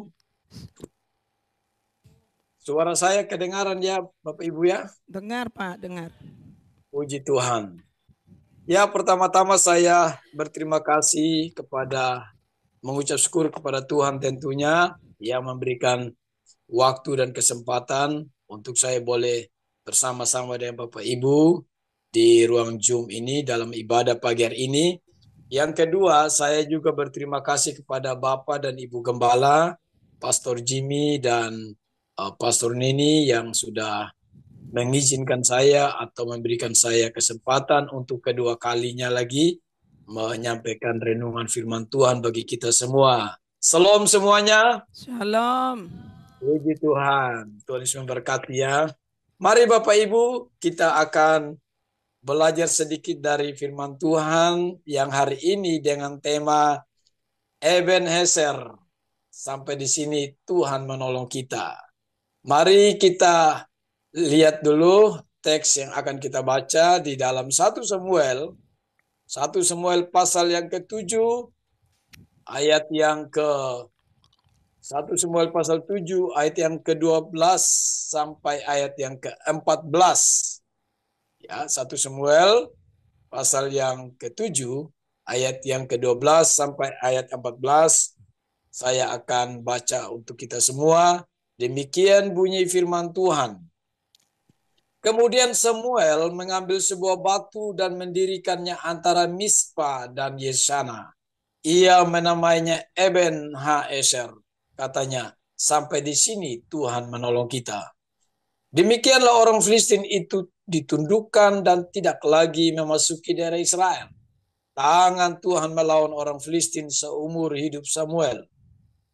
Suara saya kedengaran ya Bapak Ibu ya? Dengar, Pak, dengar. Puji Tuhan. Ya, pertama-tama saya berterima kasih mengucap syukur kepada Tuhan tentunya yang memberikan waktu dan kesempatan untuk saya boleh bersama-sama dengan Bapak Ibu di ruang Zoom ini dalam ibadah pagi hari ini. Yang kedua, saya juga berterima kasih kepada Bapak dan Ibu Gembala, Pastor Jimmy dan Pastor Nini yang sudah mengizinkan saya atau memberikan saya kesempatan untuk kedua kalinya lagi menyampaikan renungan firman Tuhan bagi kita semua. Shalom semuanya. Shalom. Puji Tuhan. Tuhan Yesus memberkati ya. Mari Bapak Ibu, kita akan belajar sedikit dari firman Tuhan yang hari ini dengan tema Ebenezer. Sampai di sini Tuhan menolong kita. Mari kita lihat dulu teks yang akan kita baca di dalam 1 Samuel pasal yang ke-7 ayat yang ke 1 Samuel pasal 7 ayat yang ke-12 sampai ayat yang ke-14. Ya, 1 Samuel pasal yang ke-7 ayat yang ke-12 sampai ayat 14. Saya akan baca untuk kita semua. Demikian bunyi firman Tuhan. Kemudian Samuel mengambil sebuah batu dan mendirikannya antara Mispa dan Yesana. Ia menamainya Ebenezer. Katanya, sampai di sini Tuhan menolong kita. Demikianlah orang Filistin itu ditundukkan dan tidak lagi memasuki daerah Israel. Tangan Tuhan melawan orang Filistin seumur hidup Samuel.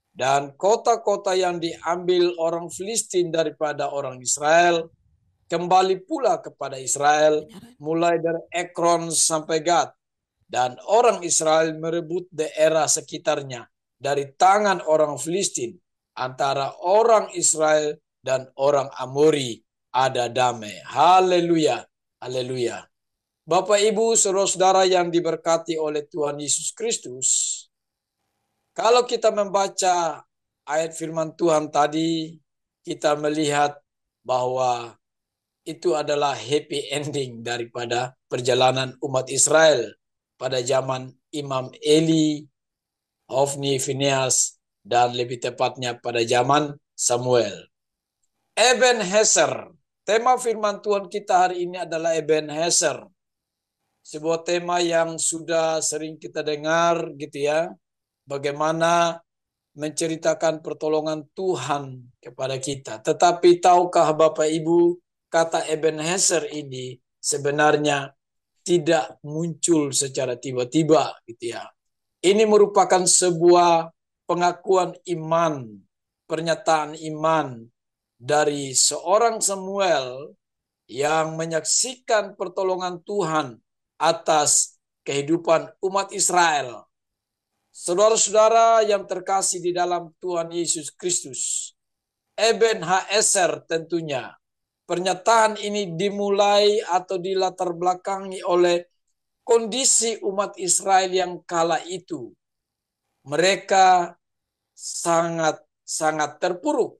Dan kota-kota yang diambil orang Filistin daripada orang Israel kembali pula kepada Israel, mulai dari Ekron sampai Gad. Dan orang Israel merebut daerah sekitarnya dari tangan orang Filistin. Antara orang Israel dan orang Amori ada damai. Haleluya, haleluya. Bapak, Ibu, saudara-saudara yang diberkati oleh Tuhan Yesus Kristus, kalau kita membaca ayat firman Tuhan tadi, kita melihat bahwa itu adalah happy ending daripada perjalanan umat Israel pada zaman Imam Eli, Hofni, Phinehas, dan lebih tepatnya pada zaman Samuel. Ebenezer, tema firman Tuhan kita hari ini adalah Ebenezer. Sebuah tema yang sudah sering kita dengar gitu ya. Bagaimana menceritakan pertolongan Tuhan kepada kita. Tetapi tahukah Bapak Ibu, kata Ebenezer ini sebenarnya tidak muncul secara tiba-tiba gitu ya. Ini merupakan sebuah pengakuan iman, pernyataan iman dari seorang Samuel yang menyaksikan pertolongan Tuhan atas kehidupan umat Israel. Saudara-saudara yang terkasih di dalam Tuhan Yesus Kristus, Ebenezer tentunya. Pernyataan ini dimulai atau dilatar belakangi oleh kondisi umat Israel yang kala itu. Mereka sangat terpuruk.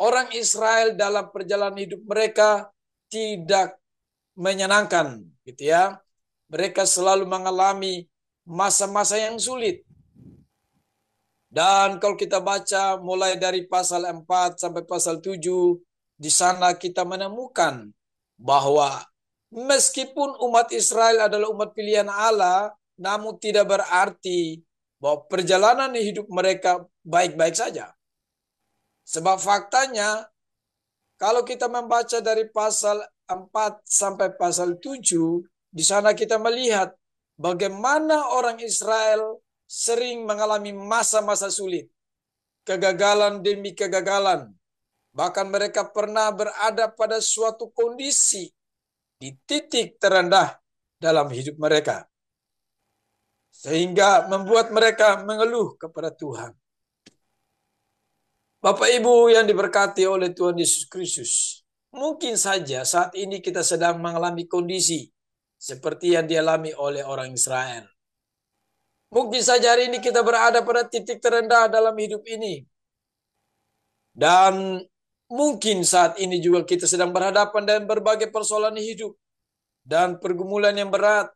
Orang Israel dalam perjalanan hidup mereka tidak menyenangkan, gitu ya. Mereka selalu mengalami masa-masa yang sulit. Dan kalau kita baca mulai dari pasal 4 sampai pasal 7, di sana kita menemukan bahwa meskipun umat Israel adalah umat pilihan Allah, namun tidak berarti bahwa perjalanan hidup mereka baik-baik saja. Sebab faktanya, kalau kita membaca dari pasal 4 sampai pasal 7, di sana kita melihat bagaimana orang Israel sering mengalami masa-masa sulit. Kegagalan demi kegagalan. Bahkan mereka pernah berada pada suatu kondisi di titik terendah dalam hidup mereka. Sehingga membuat mereka mengeluh kepada Tuhan. Bapak Ibu yang diberkati oleh Tuhan Yesus Kristus, mungkin saja saat ini kita sedang mengalami kondisi seperti yang dialami oleh orang Israel. Mungkin saja hari ini kita berada pada titik terendah dalam hidup ini. Dan mungkin saat ini juga kita sedang berhadapan dengan berbagai persoalan hidup dan pergumulan yang berat,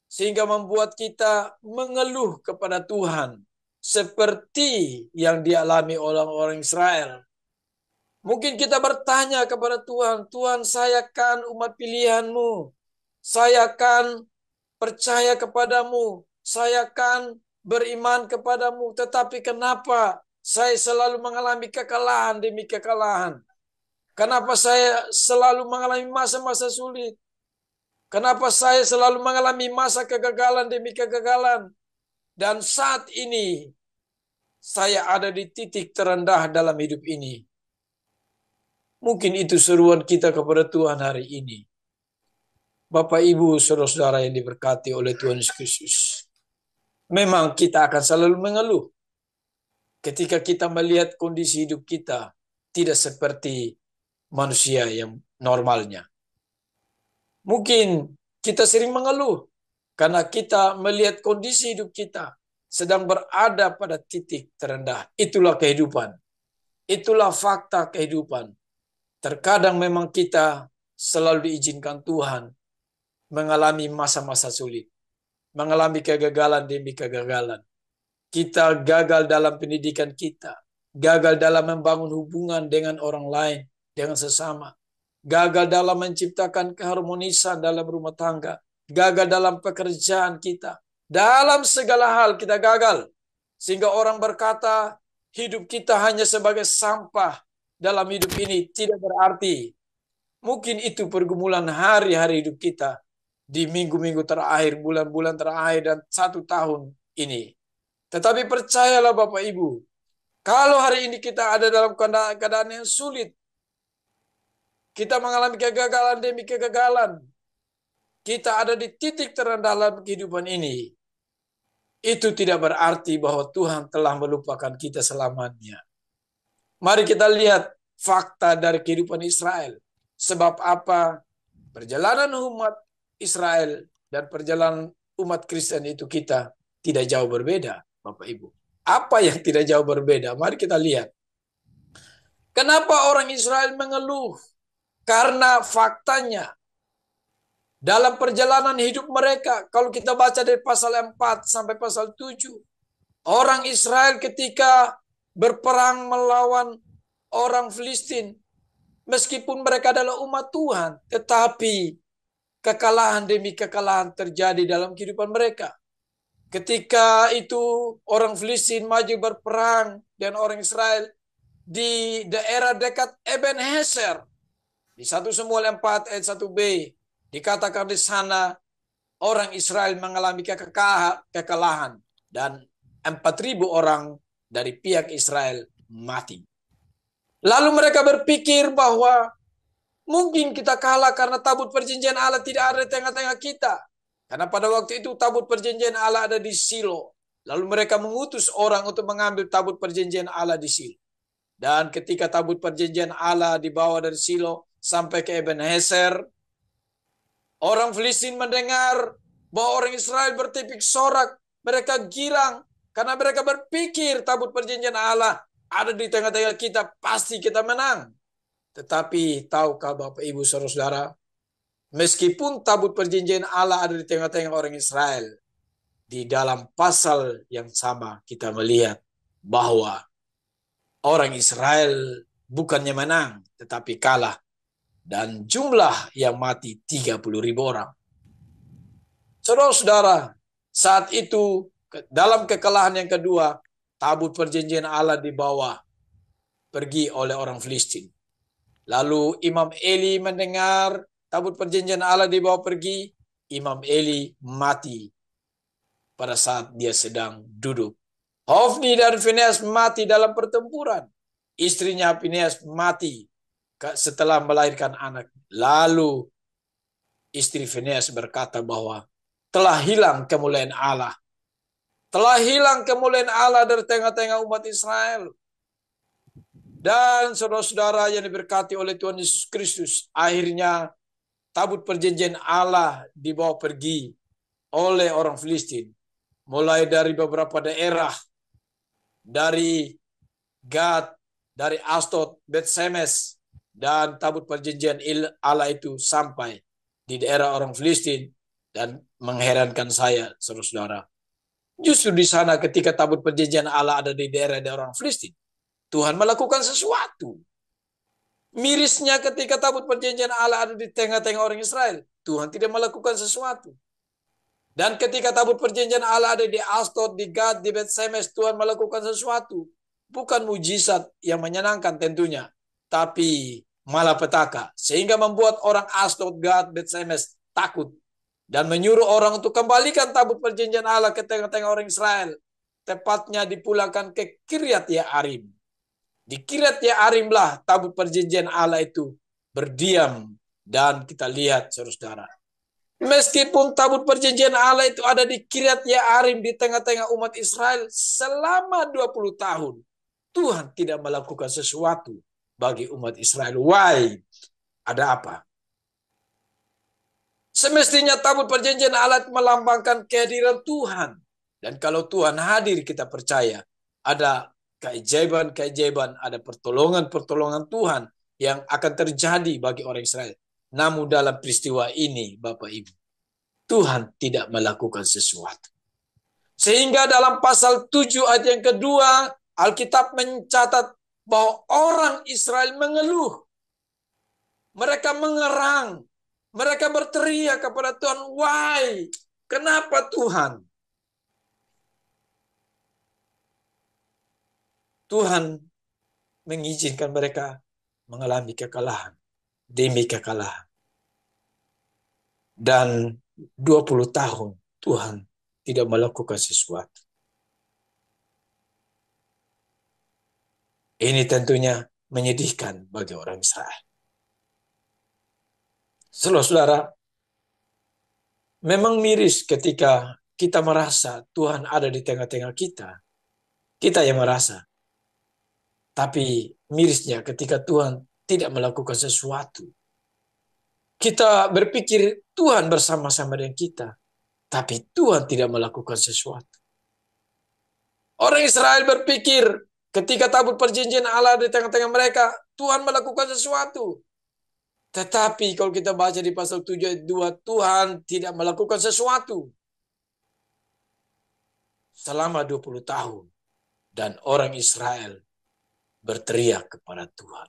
sehingga membuat kita mengeluh kepada Tuhan seperti yang dialami oleh orang Israel. Mungkin kita bertanya kepada Tuhan, Tuhan, saya kan umat pilihan-Mu, saya kan percaya kepadamu, saya kan beriman kepadamu, tetapi kenapa saya selalu mengalami kekalahan demi kekalahan? Kenapa saya selalu mengalami masa-masa sulit? Kenapa saya selalu mengalami masa kegagalan demi kegagalan? Dan saat ini saya ada di titik terendah dalam hidup ini. Mungkin itu seruan kita kepada Tuhan hari ini. Bapak, Ibu, saudara-saudara yang diberkati oleh Tuhan Yesus Kristus. Memang kita akan selalu mengeluh ketika kita melihat kondisi hidup kita tidak seperti manusia yang normalnya. Mungkin kita sering mengeluh karena kita melihat kondisi hidup kita sedang berada pada titik terendah. Itulah kehidupan. Itulah fakta kehidupan. Terkadang memang kita selalu diizinkan Tuhan mengalami masa-masa sulit. Mengalami kegagalan demi kegagalan. Kita gagal dalam pendidikan kita. Gagal dalam membangun hubungan dengan orang lain, dengan sesama. Gagal dalam menciptakan keharmonisan dalam rumah tangga. Gagal dalam pekerjaan kita. Dalam segala hal kita gagal. Sehingga orang berkata, hidup kita hanya sebagai sampah dalam hidup ini tidak berarti. Mungkin itu pergumulan hari-hari hidup kita di minggu-minggu terakhir, bulan-bulan terakhir, dan 1 tahun ini. Tetapi percayalah Bapak Ibu, kalau hari ini kita ada dalam keadaan yang sulit, kita mengalami kegagalan demi kegagalan, kita ada di titik terendah dalam kehidupan ini, itu tidak berarti bahwa Tuhan telah melupakan kita selamanya. Mari kita lihat fakta dari kehidupan Israel. Sebab apa? Perjalanan umat Israel dan perjalanan umat Kristen itu kita tidak jauh berbeda, Bapak Ibu. Apa yang tidak jauh berbeda? Mari kita lihat. Kenapa orang Israel mengeluh? Karena faktanya dalam perjalanan hidup mereka, kalau kita baca dari pasal 4 sampai pasal 7, orang Israel ketika berperang melawan orang Filistin, meskipun mereka adalah umat Tuhan, tetapi kekalahan demi kekalahan terjadi dalam kehidupan mereka. Ketika itu orang Filistin maju berperang dengan orang Israel di daerah dekat Ebenezer. Di 1 Samuel 4 ayat 1b dikatakan di sana orang Israel mengalami kekalahan dan 4.000 orang dari pihak Israel mati. Lalu mereka berpikir bahwa mungkin kita kalah karena tabut perjanjian Allah tidak ada di tengah-tengah kita. Karena pada waktu itu tabut perjanjian Allah ada di Silo. Lalu mereka mengutus orang untuk mengambil tabut perjanjian Allah di Silo. Dan ketika tabut perjanjian Allah dibawa dari Silo sampai ke Ebenezer, orang Filistin mendengar bahwa orang Israel bertipik sorak. Mereka girang karena mereka berpikir tabut perjanjian Allah ada di tengah-tengah kita, pasti kita menang. Tetapi tahukah Bapak Ibu Saudara, meskipun tabut perjanjian Allah ada di tengah-tengah orang Israel, di dalam pasal yang sama kita melihat bahwa orang Israel bukannya menang, tetapi kalah. Dan jumlah yang mati 30.000 orang. Saudara-saudara, saat itu dalam kekalahan yang kedua, tabut perjanjian Allah dibawa pergi oleh orang Filistin. Lalu Imam Eli mendengar tabut perjanjian Allah dibawa pergi. Imam Eli mati pada saat dia sedang duduk. Hofni dan Fineas mati dalam pertempuran. Istrinya Fineas mati setelah melahirkan anak. Lalu istri Fineas berkata bahwa telah hilang kemuliaan Allah. Telah hilang kemuliaan Allah dari tengah-tengah umat Israel. Dan saudara-saudara yang diberkati oleh Tuhan Yesus Kristus, akhirnya tabut perjanjian Allah dibawa pergi oleh orang Filistin. Mulai dari beberapa daerah, dari Gad, dari Astot, Bet-Semes, dan tabut perjanjian Allah itu sampai di daerah orang Filistin. Dan mengherankan saya, saudara-saudara, justru di sana ketika tabut perjanjian Allah ada di daerah orang Filistin, Tuhan melakukan sesuatu. Mirisnya ketika tabut perjanjian Allah ada di tengah-tengah orang Israel, Tuhan tidak melakukan sesuatu. Dan ketika tabut perjanjian Allah ada di Astot, di Gad, di Bet-Semes, Tuhan melakukan sesuatu. Bukan mujizat yang menyenangkan tentunya, tapi malapetaka. Sehingga membuat orang Astot, Gad, Bet-Semes takut. Dan menyuruh orang untuk kembalikan tabut perjanjian Allah ke tengah-tengah orang Israel. Tepatnya dipulangkan ke Kiryat Yearim. Di Kiryat Yearim lah tabut perjanjian Allah itu berdiam. Dan kita lihat, saudara-saudara, meskipun tabut perjanjian Allah itu ada di Kiryat Yearim di tengah-tengah umat Israel selama 20 tahun, Tuhan tidak melakukan sesuatu bagi umat Israel. Why? Ada apa? Semestinya tabut perjanjian Allah melambangkan kehadiran Tuhan. Dan kalau Tuhan hadir, kita percaya ada keajaiban-keajaiban, ada pertolongan-pertolongan Tuhan yang akan terjadi bagi orang Israel. Namun dalam peristiwa ini, Bapak Ibu, Tuhan tidak melakukan sesuatu. Sehingga dalam pasal 7 ayat yang kedua, Alkitab mencatat bahwa orang Israel mengeluh. Mereka mengerang. Mereka berteriak kepada Tuhan, why? Kenapa Tuhan? Tuhan mengizinkan mereka mengalami kekalahan demi kekalahan. Dan 20 tahun Tuhan tidak melakukan sesuatu. Ini tentunya menyedihkan bagi orang Israel. Saudara-saudara, memang miris ketika kita merasa Tuhan ada di tengah-tengah kita. Kita yang merasa. Tapi mirisnya ketika Tuhan tidak melakukan sesuatu. Kita berpikir Tuhan bersama-sama dengan kita. Tapi Tuhan tidak melakukan sesuatu. Orang Israel berpikir ketika tabut perjanjian Allah di tengah-tengah mereka, Tuhan melakukan sesuatu. Tetapi kalau kita baca di pasal 7 ayat 2, Tuhan tidak melakukan sesuatu selama 20 tahun. Dan orang Israel berteriak kepada Tuhan.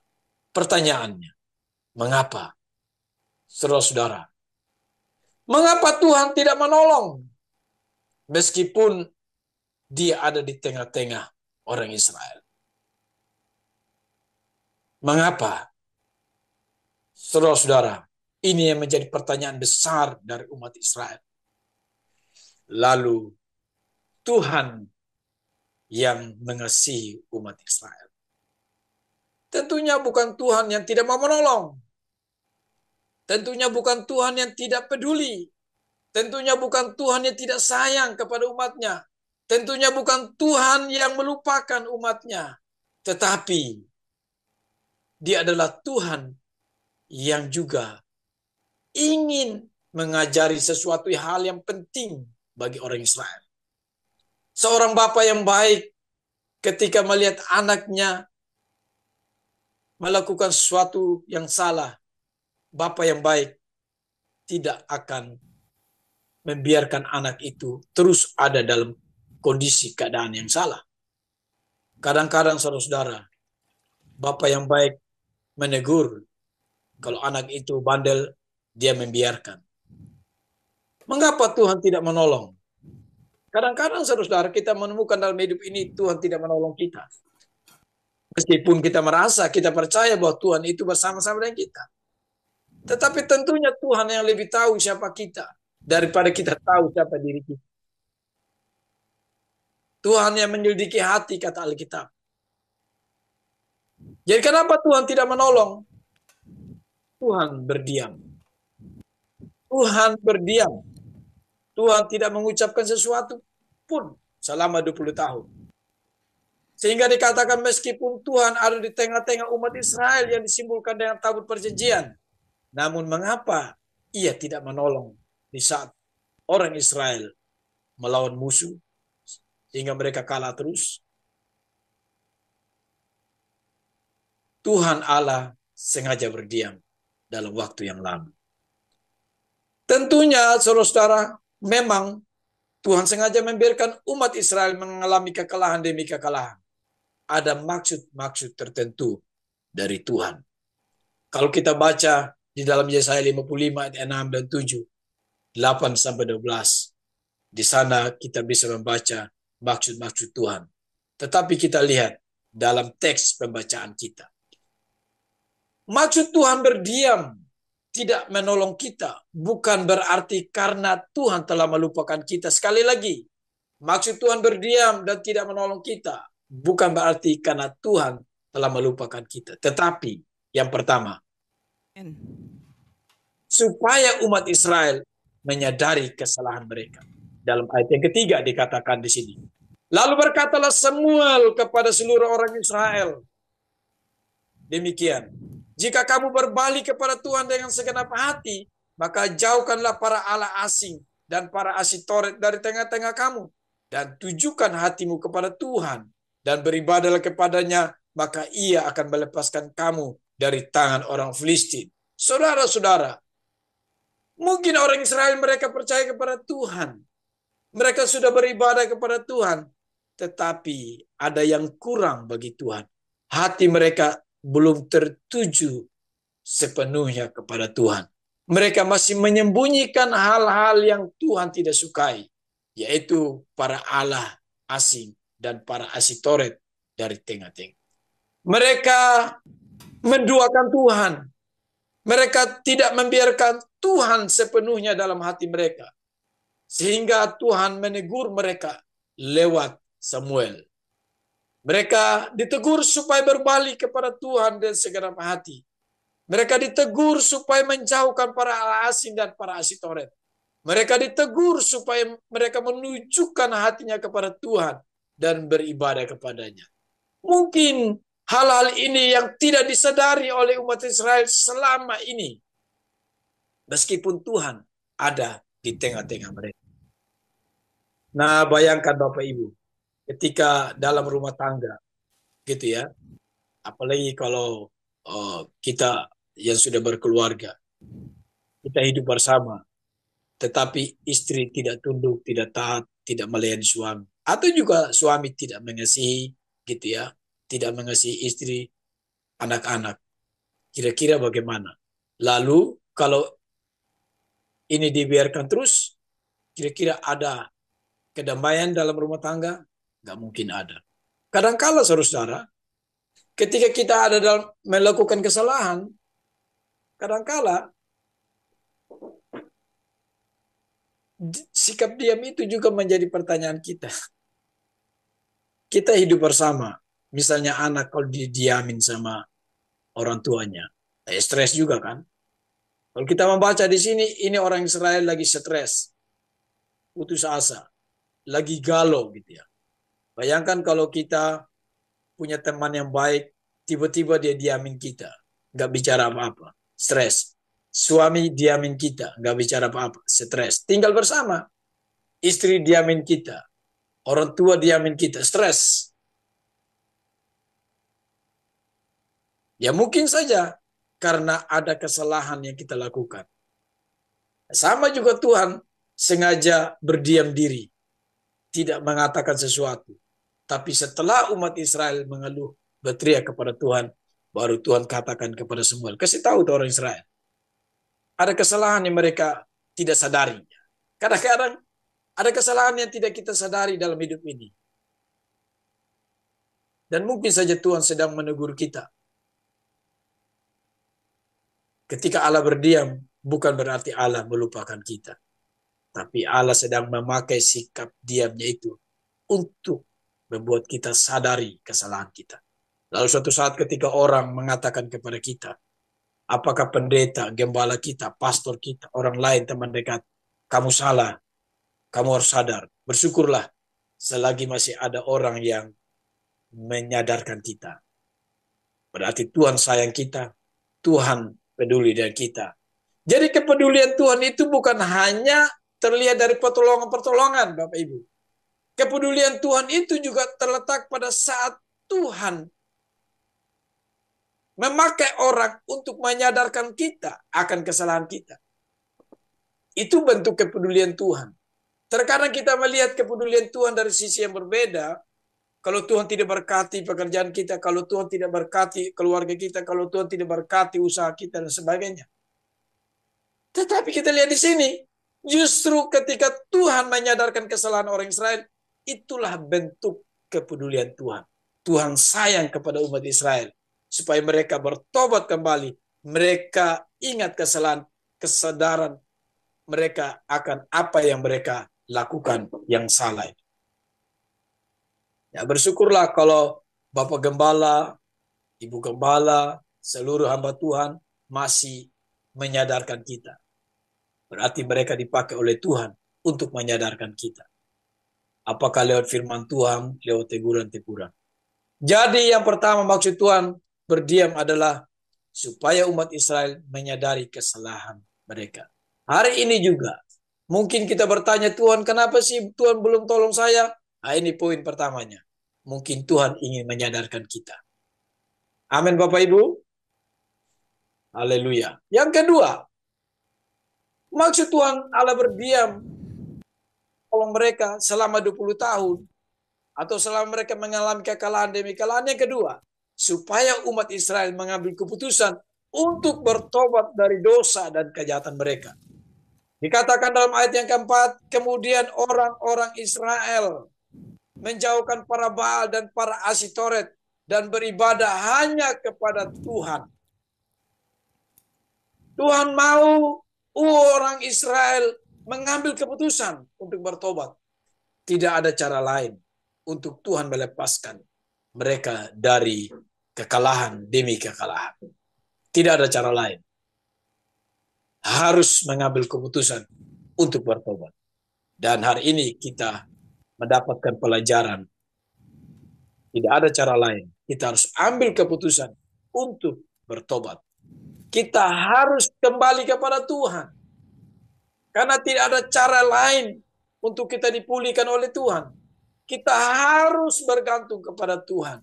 Pertanyaannya, mengapa? Saudara-saudara, mengapa Tuhan tidak menolong? Meskipun dia ada di tengah-tengah orang Israel. Mengapa? Saudara-saudara, ini yang menjadi pertanyaan besar dari umat Israel. Lalu Tuhan yang mengasihi umat Israel. Tentunya bukan Tuhan yang tidak mau menolong. Tentunya bukan Tuhan yang tidak peduli. Tentunya bukan Tuhan yang tidak sayang kepada umatnya. Tentunya bukan Tuhan yang melupakan umatnya. Tetapi Dia adalah Tuhan yang juga ingin mengajari sesuatu hal yang penting bagi orang Israel. Seorang bapa yang baik ketika melihat anaknya melakukan sesuatu yang salah, bapa yang baik tidak akan membiarkan anak itu terus ada dalam kondisi keadaan yang salah. Kadang-kadang saudara-saudara, bapa yang baik menegur. Kalau anak itu bandel, dia membiarkan. Mengapa Tuhan tidak menolong? Kadang-kadang saudara-saudara kita menemukan dalam hidup ini Tuhan tidak menolong kita. Meskipun kita merasa, kita percaya bahwa Tuhan itu bersama-sama dengan kita. Tetapi tentunya Tuhan yang lebih tahu siapa kita daripada kita tahu siapa diri kita. Tuhan yang menyelidiki hati, kata Alkitab. Jadi kenapa Tuhan tidak menolong? Tuhan berdiam. Tuhan berdiam. Tuhan tidak mengucapkan sesuatu pun selama 20 tahun. Sehingga dikatakan meskipun Tuhan ada di tengah-tengah umat Israel yang disimbolkan dengan tabut perjanjian. Namun mengapa ia tidak menolong di saat orang Israel melawan musuh sehingga mereka kalah terus? Tuhan Allah sengaja berdiam dalam waktu yang lama. Tentunya saudara-saudara, memang Tuhan sengaja membiarkan umat Israel mengalami kekalahan demi kekalahan. Ada maksud-maksud tertentu dari Tuhan. Kalau kita baca di dalam Yesaya 55 ayat 6 dan 7, 8 sampai 12, di sana kita bisa membaca maksud-maksud Tuhan. Tetapi kita lihat dalam teks pembacaan kita. Maksud Tuhan berdiam, tidak menolong kita, bukan berarti karena Tuhan telah melupakan kita. Sekali lagi, maksud Tuhan berdiam dan tidak menolong kita, bukan berarti karena Tuhan telah melupakan kita. Tetapi yang pertama, supaya umat Israel menyadari kesalahan mereka. Dalam ayat yang ketiga dikatakan di sini. Lalu berkatalah Samuel kepada seluruh orang Israel, demikian, jika kamu berbalik kepada Tuhan dengan segenap hati, maka jauhkanlah para allah asing dan para asitoret dari tengah-tengah kamu, dan tujukan hatimu kepada Tuhan, dan beribadahlah kepadanya, maka ia akan melepaskan kamu dari tangan orang Filistin. Saudara-saudara, mungkin orang Israel mereka percaya kepada Tuhan. Mereka sudah beribadah kepada Tuhan. Tetapi ada yang kurang bagi Tuhan. Hati mereka belum tertuju sepenuhnya kepada Tuhan. Mereka masih menyembunyikan hal-hal yang Tuhan tidak sukai, yaitu para allah asing dan para asitoret dari tengah-tengah. Mereka menduakan Tuhan. Mereka tidak membiarkan Tuhan sepenuhnya dalam hati mereka. Sehingga Tuhan menegur mereka lewat Samuel. Mereka ditegur supaya berbalik kepada Tuhan dan segenap hati. Mereka ditegur supaya menjauhkan para asing dan para asitoret. Mereka ditegur supaya mereka menunjukkan hatinya kepada Tuhan dan beribadah kepadanya. Mungkin hal-hal ini yang tidak disadari oleh umat Israel selama ini. Meskipun Tuhan ada di tengah-tengah mereka. Nah, bayangkan Bapak Ibu, ketika dalam rumah tangga, gitu ya. Apalagi kalau kita yang sudah berkeluarga, kita hidup bersama, tetapi istri tidak tunduk, tidak taat, tidak melayani suami, atau juga suami tidak mengasihi, gitu ya, tidak mengasihi istri, anak-anak. Kira-kira bagaimana? Lalu kalau ini dibiarkan terus, kira-kira ada kedamaian dalam rumah tangga? Nggak mungkin ada. Kadangkala saudara, ketika kita ada dalam melakukan kesalahan, kadangkala sikap diam itu juga menjadi pertanyaan kita. Kita hidup bersama, misalnya anak kalau didiamin sama orang tuanya, stres juga kan? Kalau kita membaca di sini, ini orang Israel lagi stres, putus asa, lagi galau gitu ya. Bayangkan kalau kita punya teman yang baik, tiba-tiba dia diamin kita, nggak bicara apa-apa, stres. Suami diamin kita, nggak bicara apa-apa, stres. Tinggal bersama, istri diamin kita, orang tua diamin kita, stres. Ya mungkin saja karena ada kesalahan yang kita lakukan. Sama juga Tuhan sengaja berdiam diri, tidak mengatakan sesuatu. Tapi setelah umat Israel mengeluh, berteriak kepada Tuhan, baru Tuhan katakan kepada Samuel, kasih tahu tuh orang Israel, ada kesalahan yang mereka tidak sadari. Kadang-kadang ada kesalahan yang tidak kita sadari dalam hidup ini. Dan mungkin saja Tuhan sedang menegur kita. Ketika Allah berdiam, bukan berarti Allah melupakan kita. Tapi Allah sedang memakai sikap diamnya itu untuk membuat kita sadari kesalahan kita. Lalu suatu saat ketika orang mengatakan kepada kita, apakah pendeta, gembala kita, pastor kita, orang lain, teman dekat, kamu salah, kamu harus sadar. Bersyukurlah selagi masih ada orang yang menyadarkan kita. Berarti Tuhan sayang kita, Tuhan peduli dengan kita. Jadi kepedulian Tuhan itu bukan hanya terlihat dari pertolongan-pertolongan, Bapak Ibu. Kepedulian Tuhan itu juga terletak pada saat Tuhan memakai orang untuk menyadarkan kita akan kesalahan kita. Itu bentuk kepedulian Tuhan. Terkadang kita melihat kepedulian Tuhan dari sisi yang berbeda. Kalau Tuhan tidak berkati pekerjaan kita, kalau Tuhan tidak berkati keluarga kita, kalau Tuhan tidak berkati usaha kita dan sebagainya. Tetapi kita lihat di sini, justru ketika Tuhan menyadarkan kesalahan orang Israel, itulah bentuk kepedulian Tuhan. Tuhan sayang kepada umat Israel supaya mereka bertobat kembali. Mereka ingat kesalahan, kesadaran mereka akan apa yang mereka lakukan yang salah. Ya, bersyukurlah kalau Bapak Gembala, Ibu Gembala, seluruh hamba Tuhan masih menyadarkan kita. Berarti mereka dipakai oleh Tuhan untuk menyadarkan kita. Apakah lewat firman Tuhan, lewat teguran-teguran. Jadi yang pertama maksud Tuhan berdiam adalah supaya umat Israel menyadari kesalahan mereka. Hari ini juga mungkin kita bertanya, Tuhan kenapa sih Tuhan belum tolong saya? Nah, ini poin pertamanya. Mungkin Tuhan ingin menyadarkan kita. Amin Bapak Ibu. Haleluya. Yang kedua, maksud Tuhan Allah berdiam tolong mereka selama 20 tahun. Atau selama mereka mengalami kekalahan demi kekalahan. Yang kedua, supaya umat Israel mengambil keputusan untuk bertobat dari dosa dan kejahatan mereka. Dikatakan dalam ayat yang keempat, kemudian orang-orang Israel menjauhkan para Baal dan para Asitoret dan beribadah hanya kepada Tuhan. Tuhan mau orang Israel mengambil keputusan untuk bertobat. Tidak ada cara lain untuk Tuhan melepaskan mereka dari kekalahan demi kekalahan. Tidak ada cara lain. Harus mengambil keputusan untuk bertobat. Dan hari ini kita mendapatkan pelajaran. Tidak ada cara lain. Kita harus ambil keputusan untuk bertobat. Kita harus kembali kepada Tuhan. Karena tidak ada cara lain untuk kita dipulihkan oleh Tuhan. Kita harus bergantung kepada Tuhan.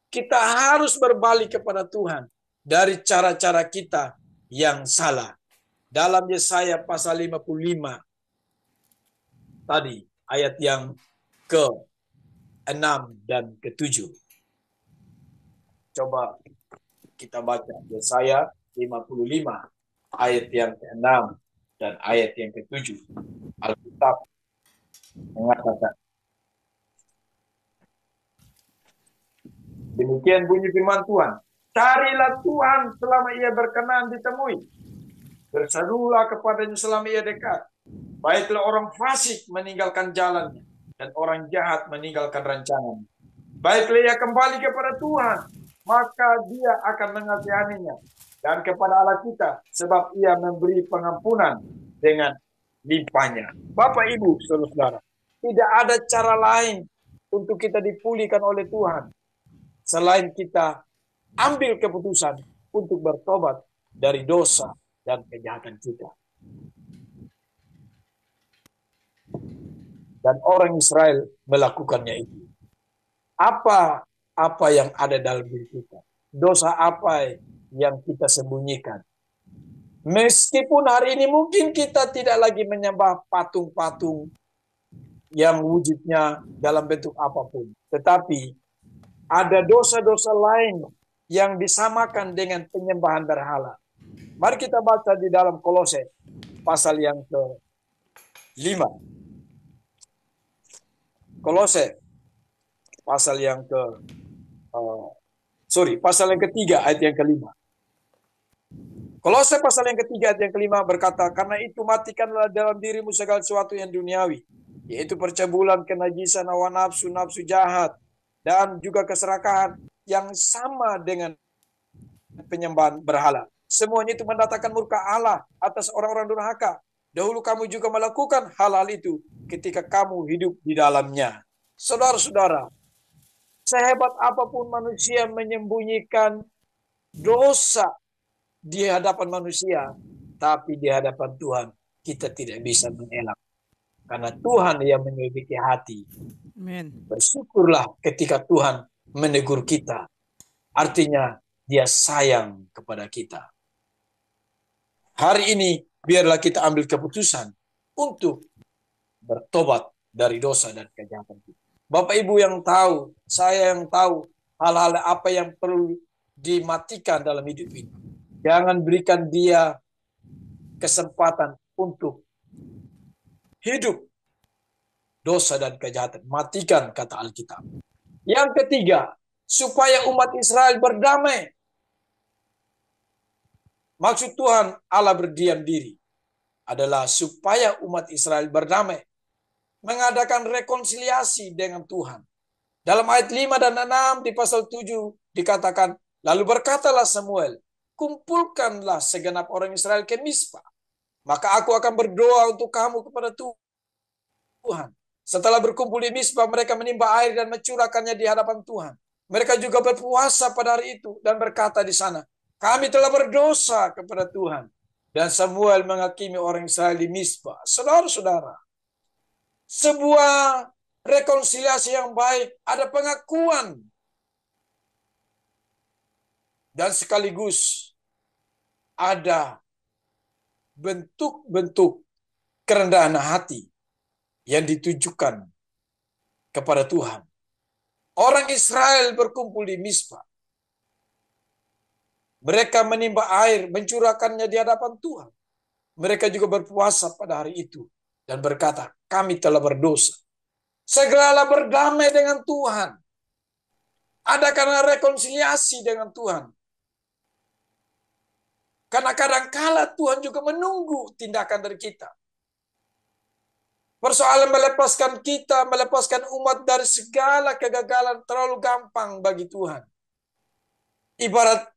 Kita harus berbalik kepada Tuhan dari cara-cara kita yang salah. Dalam Yesaya pasal 55 tadi, ayat yang ke-6 dan ke-7. Coba kita baca Yesaya 55 ayat yang ke-6 dan ayat yang ke-7. Alkitab mengatakan, demikian bunyi firman Tuhan, carilah Tuhan selama ia berkenan ditemui. Berserulah kepadanya selama ia dekat. Baiklah orang fasik meninggalkan jalannya, dan orang jahat meninggalkan rancangannya. Baiklah ia kembali kepada Tuhan, maka dia akan mengasihaninya. Dan kepada Allah kita, sebab ia memberi pengampunan dengan limpahnya. Bapak, Ibu, saudara-saudara, tidak ada cara lain untuk kita dipulihkan oleh Tuhan selain kita ambil keputusan untuk bertobat dari dosa dan kejahatan kita. Dan orang Israel melakukannya itu. Apa yang ada dalam diri kita? Dosa apa yang kita sembunyikan? Meskipun hari ini mungkin kita tidak lagi menyembah patung-patung yang wujudnya dalam bentuk apapun. Tetapi ada dosa-dosa lain yang disamakan dengan penyembahan berhala. Mari kita baca di dalam Kolose pasal yang ke-5. Kolose pasal yang pasal yang ketiga ayat yang ke-5. Kolose pasal yang ketiga ayat yang ke-5 berkata, karena itu matikanlah dalam dirimu segala sesuatu yang duniawi, yaitu percabulan, kenajisan, hawa nafsu, nafsu jahat, dan juga keserakahan yang sama dengan penyembahan berhala. Semuanya itu mendatangkan murka Allah atas orang-orang durhaka. Dahulu kamu juga melakukan hal-hal itu ketika kamu hidup di dalamnya. Saudara-saudara, sehebat apapun manusia menyembunyikan dosa di hadapan manusia, tapi di hadapan Tuhan kita tidak bisa mengelak. Karena Tuhan yang menyelidiki hati. Amen. Bersyukurlah ketika Tuhan menegur kita. Artinya dia sayang kepada kita. Hari ini biarlah kita ambil keputusan untuk bertobat dari dosa dan kejahatan kita. Bapak Ibu yang tahu, saya yang tahu hal-hal apa yang perlu dimatikan dalam hidup ini. Jangan berikan dia kesempatan untuk hidup dosa dan kejahatan. Matikan, kata Alkitab. Yang ketiga, supaya umat Israel berdamai. Maksud Tuhan Allah berdiam diri adalah supaya umat Israel berdamai. Mengadakan rekonsiliasi dengan Tuhan. Dalam ayat 5 dan 6 di pasal 7 dikatakan, lalu berkatalah Samuel, kumpulkanlah segenap orang Israel ke Mispa. Maka aku akan berdoa untuk kamu kepada Tuhan. Setelah berkumpul di Mispa, mereka menimba air dan mencurahkannya di hadapan Tuhan. Mereka juga berpuasa pada hari itu dan berkata di sana, kami telah berdosa kepada Tuhan. Dan Samuel menghakimi orang Israel di Mispa. Saudara-saudara, sebuah rekonsiliasi yang baik, ada pengakuan. Dan sekaligus ada bentuk-bentuk kerendahan hati yang ditujukan kepada Tuhan. Orang Israel berkumpul di Mispa. Mereka menimba air, mencurahkannya di hadapan Tuhan. Mereka juga berpuasa pada hari itu dan berkata, kami telah berdosa. Segeralah berdamai dengan Tuhan. Adakanlah rekonsiliasi dengan Tuhan. Karena kadang-kala Tuhan juga menunggu tindakan dari kita. Persoalan melepaskan kita, melepaskan umat dari segala kegagalan terlalu gampang bagi Tuhan. Ibarat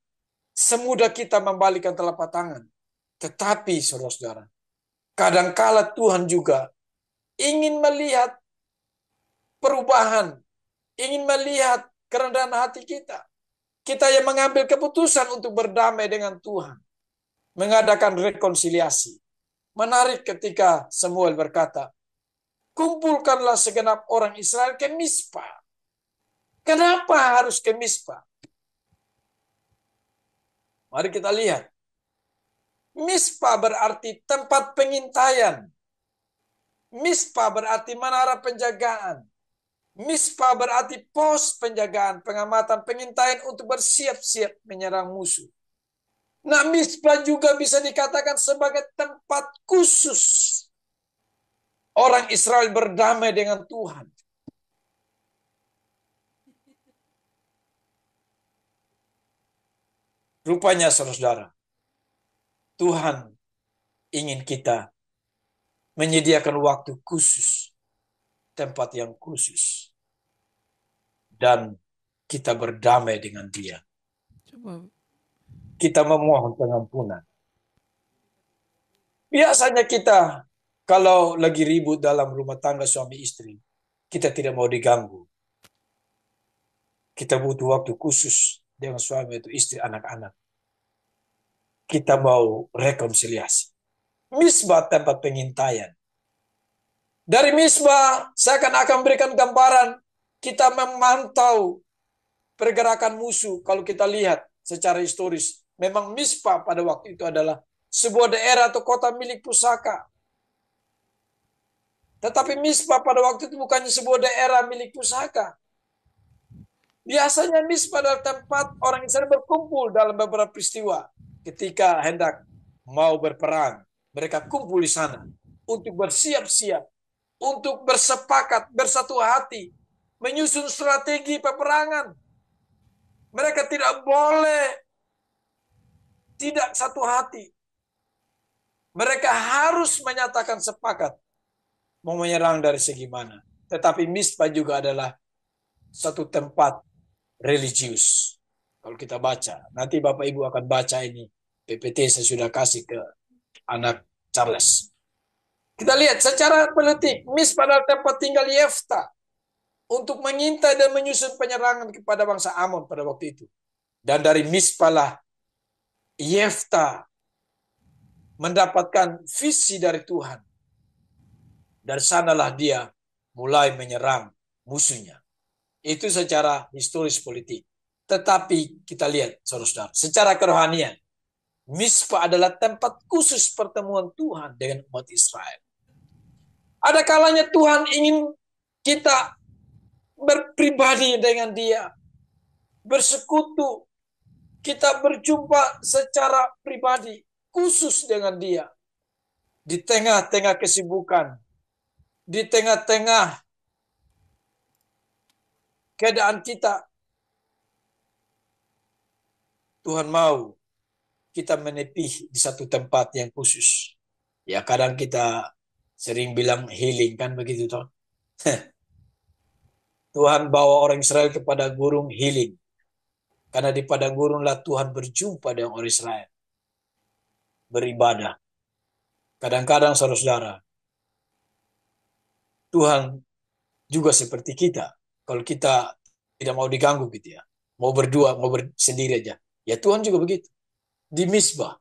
semudah kita membalikkan telapak tangan. Tetapi saudara-saudara, kadangkala Tuhan juga ingin melihat perubahan, ingin melihat kerendahan hati kita. Kita yang mengambil keputusan untuk berdamai dengan Tuhan, mengadakan rekonsiliasi. Menarik ketika Samuel berkata, kumpulkanlah segenap orang Israel ke Mispa. Kenapa harus ke Mispa? Mari kita lihat. Mispa berarti tempat pengintaian. Mispa berarti menara penjagaan. Mispa berarti pos penjagaan, pengamatan, pengintaian untuk bersiap-siap menyerang musuh. Nah, Mispa juga bisa dikatakan sebagai tempat khusus orang Israel berdamai dengan Tuhan. Rupanya, saudara-saudara, Tuhan ingin kita menyediakan waktu khusus, tempat yang khusus, dan kita berdamai dengan Dia. Kita memohon pengampunan. Biasanya kita kalau lagi ribut dalam rumah tangga suami istri, kita tidak mau diganggu. Kita butuh waktu khusus dengan suami atau istri, anak-anak. Kita mau rekonsiliasi. Misbah tempat pengintaian. Dari Misbah, saya akan memberikan gambaran kita memantau pergerakan musuh. Kalau kita lihat secara historis, memang Misbah pada waktu itu adalah sebuah daerah atau kota milik pusaka. Tetapi Misbah pada waktu itu bukannya sebuah daerah milik pusaka. Biasanya Misbah adalah tempat orang Israel berkumpul dalam beberapa peristiwa. Ketika hendak mau berperang, mereka kumpul di sana untuk bersiap-siap, untuk bersepakat, bersatu hati, menyusun strategi peperangan. Mereka tidak boleh tidak satu hati. Mereka harus menyatakan sepakat mau menyerang dari segi mana. Tetapi Misbah juga adalah satu tempat religius. Kalau kita baca, nanti Bapak Ibu akan baca ini. PPT saya sudah kasih ke anak Charles. Kita lihat secara politik, Misbah adalah tempat tinggal Yefta untuk mengintai dan menyusun penyerangan kepada bangsa Amon pada waktu itu. Dan dari Misbah lah Yefta mendapatkan visi dari Tuhan. Dari sanalah dia mulai menyerang musuhnya. Itu secara historis politik. Tetapi kita lihat, saudara-saudara, secara kerohanian, Misbah adalah tempat khusus pertemuan Tuhan dengan umat Israel. Ada kalanya Tuhan ingin kita berpribadi dengan Dia, bersekutu, kita berjumpa secara pribadi, khusus dengan Dia. Di tengah-tengah kesibukan, di tengah-tengah keadaan kita, Tuhan mau kita menepi di satu tempat yang khusus. Ya, kadang kita sering bilang healing, kan begitu toh? Tuhan bawa orang Israel kepada gurun healing. Karena di padang gurunlah Tuhan berjumpa dengan orang Israel. Beribadah. Kadang-kadang saudara-saudara, Tuhan juga seperti kita. Kalau kita tidak mau diganggu gitu ya. Mau berdua, mau sendiri aja. Ya Tuhan juga begitu. Di Misbah,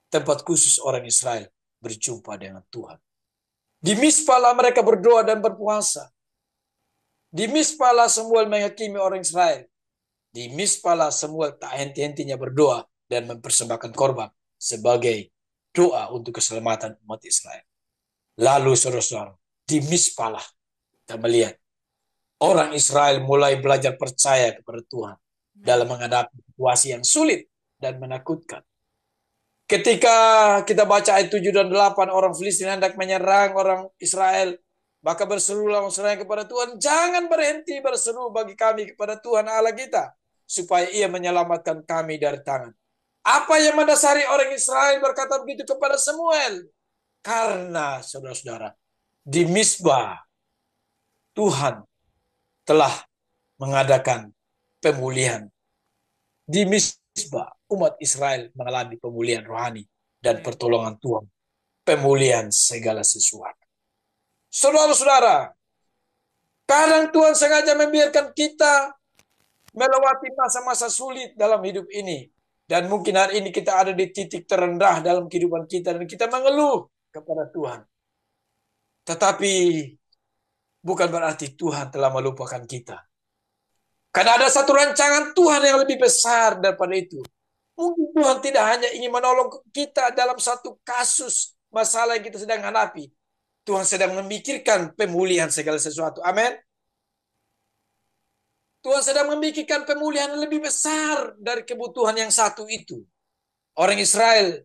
tempat khusus orang Israel berjumpa dengan Tuhan. Di Misbah lah mereka berdoa dan berpuasa. Di Misbah lah Samuel menghakimi orang Israel. Di Misbah lah Samuel tak henti-hentinya berdoa dan mempersembahkan korban sebagai doa untuk keselamatan umat Israel. Lalu saudara-saudara, di Misbah lah kita melihat orang Israel mulai belajar percaya kepada Tuhan dalam menghadapi situasi yang sulit dan menakutkan. Ketika kita baca ayat 7 dan 8, orang Filistin hendak menyerang orang Israel, maka berserulah orang Israel kepada Tuhan, jangan berhenti berseru bagi kami kepada Tuhan Allah kita, supaya ia menyelamatkan kami dari tangan. Apa yang mendasari orang Israel berkata begitu kepada Samuel? Karena saudara-saudara, di Misbah Tuhan telah mengadakan pemulihan. Di Misbah Misbah, umat Israel mengalami pemulihan rohani dan pertolongan Tuhan. Pemulihan segala sesuatu. Saudara-saudara, kadang Tuhan sengaja membiarkan kita melewati masa-masa sulit dalam hidup ini. Dan mungkin hari ini kita ada di titik terendah dalam kehidupan kita dan kita mengeluh kepada Tuhan. Tetapi bukan berarti Tuhan telah melupakan kita. Karena ada satu rancangan Tuhan yang lebih besar daripada itu. Mungkin Tuhan tidak hanya ingin menolong kita dalam satu kasus masalah yang kita sedang hadapi. Tuhan sedang memikirkan pemulihan segala sesuatu. Amin. Tuhan sedang memikirkan pemulihan yang lebih besar dari kebutuhan yang satu itu. Orang Israel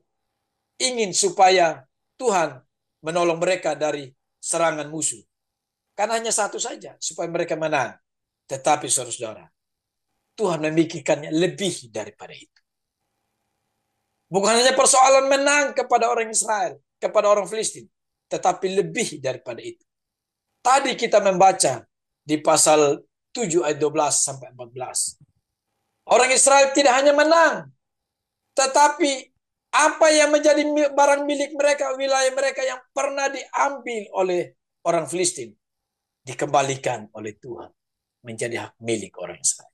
ingin supaya Tuhan menolong mereka dari serangan musuh. Karena hanya satu saja, supaya mereka menang. Tetapi saudara-saudara, Tuhan memikirkannya lebih daripada itu. Bukan hanya persoalan menang kepada orang Israel, kepada orang Filistin, tetapi lebih daripada itu. Tadi kita membaca di pasal 7 ayat 12 sampai 14. Orang Israel tidak hanya menang, tetapi apa yang menjadi barang milik mereka, wilayah mereka yang pernah diambil oleh orang Filistin, dikembalikan oleh Tuhan menjadi hak milik orang Israel.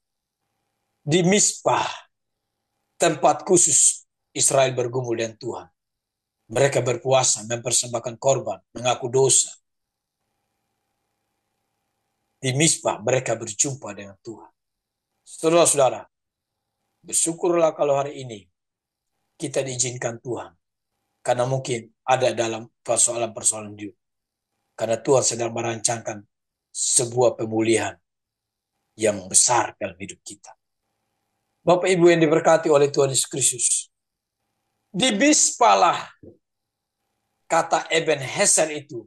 Di Misbah, tempat khusus Israel bergumul dengan Tuhan. Mereka berpuasa, mempersembahkan korban, mengaku dosa. Di Misbah mereka berjumpa dengan Tuhan. Saudara-saudara, bersyukurlah kalau hari ini kita diizinkan Tuhan. Karena mungkin ada dalam persoalan-persoalan hidup. Karena Tuhan sedang merancangkan sebuah pemulihan yang besar dalam hidup kita. Bapak Ibu yang diberkati oleh Tuhan Yesus Kristus. Di Misbah kata Ebenezer itu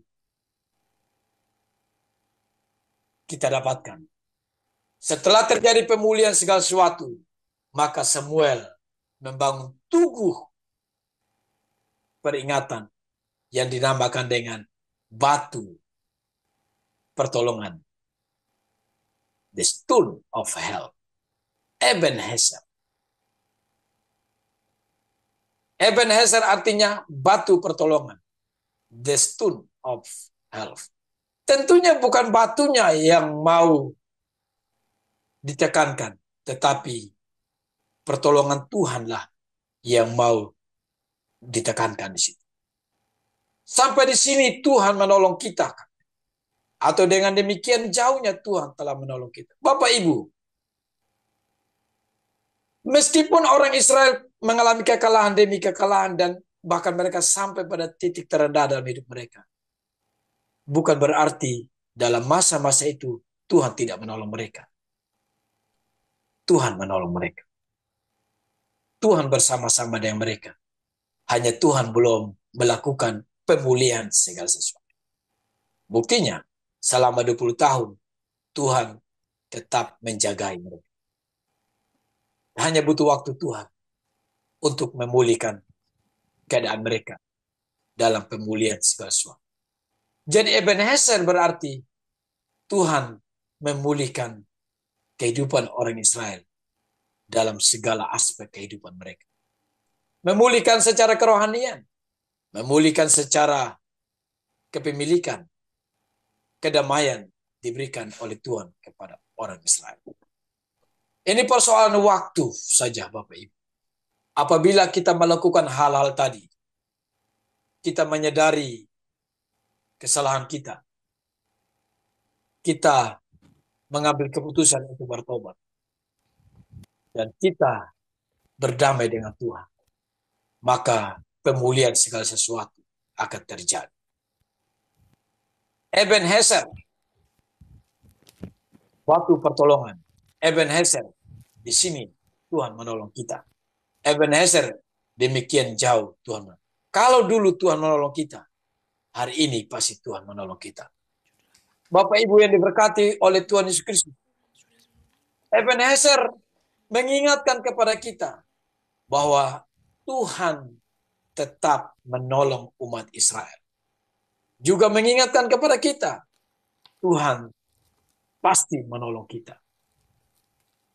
kita dapatkan. Setelah terjadi pemulihan segala sesuatu, maka Samuel membangun tugu peringatan yang dinamakan dengan batu pertolongan. The Stone of Help. Ebenezer. Ebenezer artinya batu pertolongan. The Stone of Help. Tentunya bukan batunya yang mau ditekankan, tetapi pertolongan Tuhanlah yang mau ditekankan di situ. Sampai di sini Tuhan menolong kita. Atau dengan demikian jauhnya Tuhan telah menolong kita. Bapak Ibu, meskipun orang Israel mengalami kekalahan demi kekalahan dan bahkan mereka sampai pada titik terendah dalam hidup mereka, bukan berarti dalam masa-masa itu Tuhan tidak menolong mereka. Tuhan menolong mereka. Tuhan bersama-sama dengan mereka. Hanya Tuhan belum melakukan pemulihan segala sesuatu. Buktinya, selama 20 tahun, Tuhan tetap menjagai mereka. Hanya butuh waktu Tuhan untuk memulihkan keadaan mereka dalam pemulihan segala sesuatu. Jadi Ebenezer berarti Tuhan memulihkan kehidupan orang Israel dalam segala aspek kehidupan mereka. Memulihkan secara kerohanian, memulihkan secara kepemilikan, kedamaian diberikan oleh Tuhan kepada orang Israel. Ini persoalan waktu saja Bapak Ibu. Apabila kita melakukan hal-hal tadi, kita menyadari kesalahan kita, kita mengambil keputusan untuk bertobat, dan kita berdamai dengan Tuhan, maka pemulihan segala sesuatu akan terjadi. Ebenezer, batu pertolongan. Ebenezer, di sini Tuhan menolong kita. Ebenezer, demikian jauh Tuhan. Kalau dulu Tuhan menolong kita, hari ini pasti Tuhan menolong kita. Bapak Ibu yang diberkati oleh Tuhan Yesus Kristus, Ebenezer mengingatkan kepada kita bahwa Tuhan tetap menolong umat Israel. Juga mengingatkan kepada kita, Tuhan pasti menolong kita.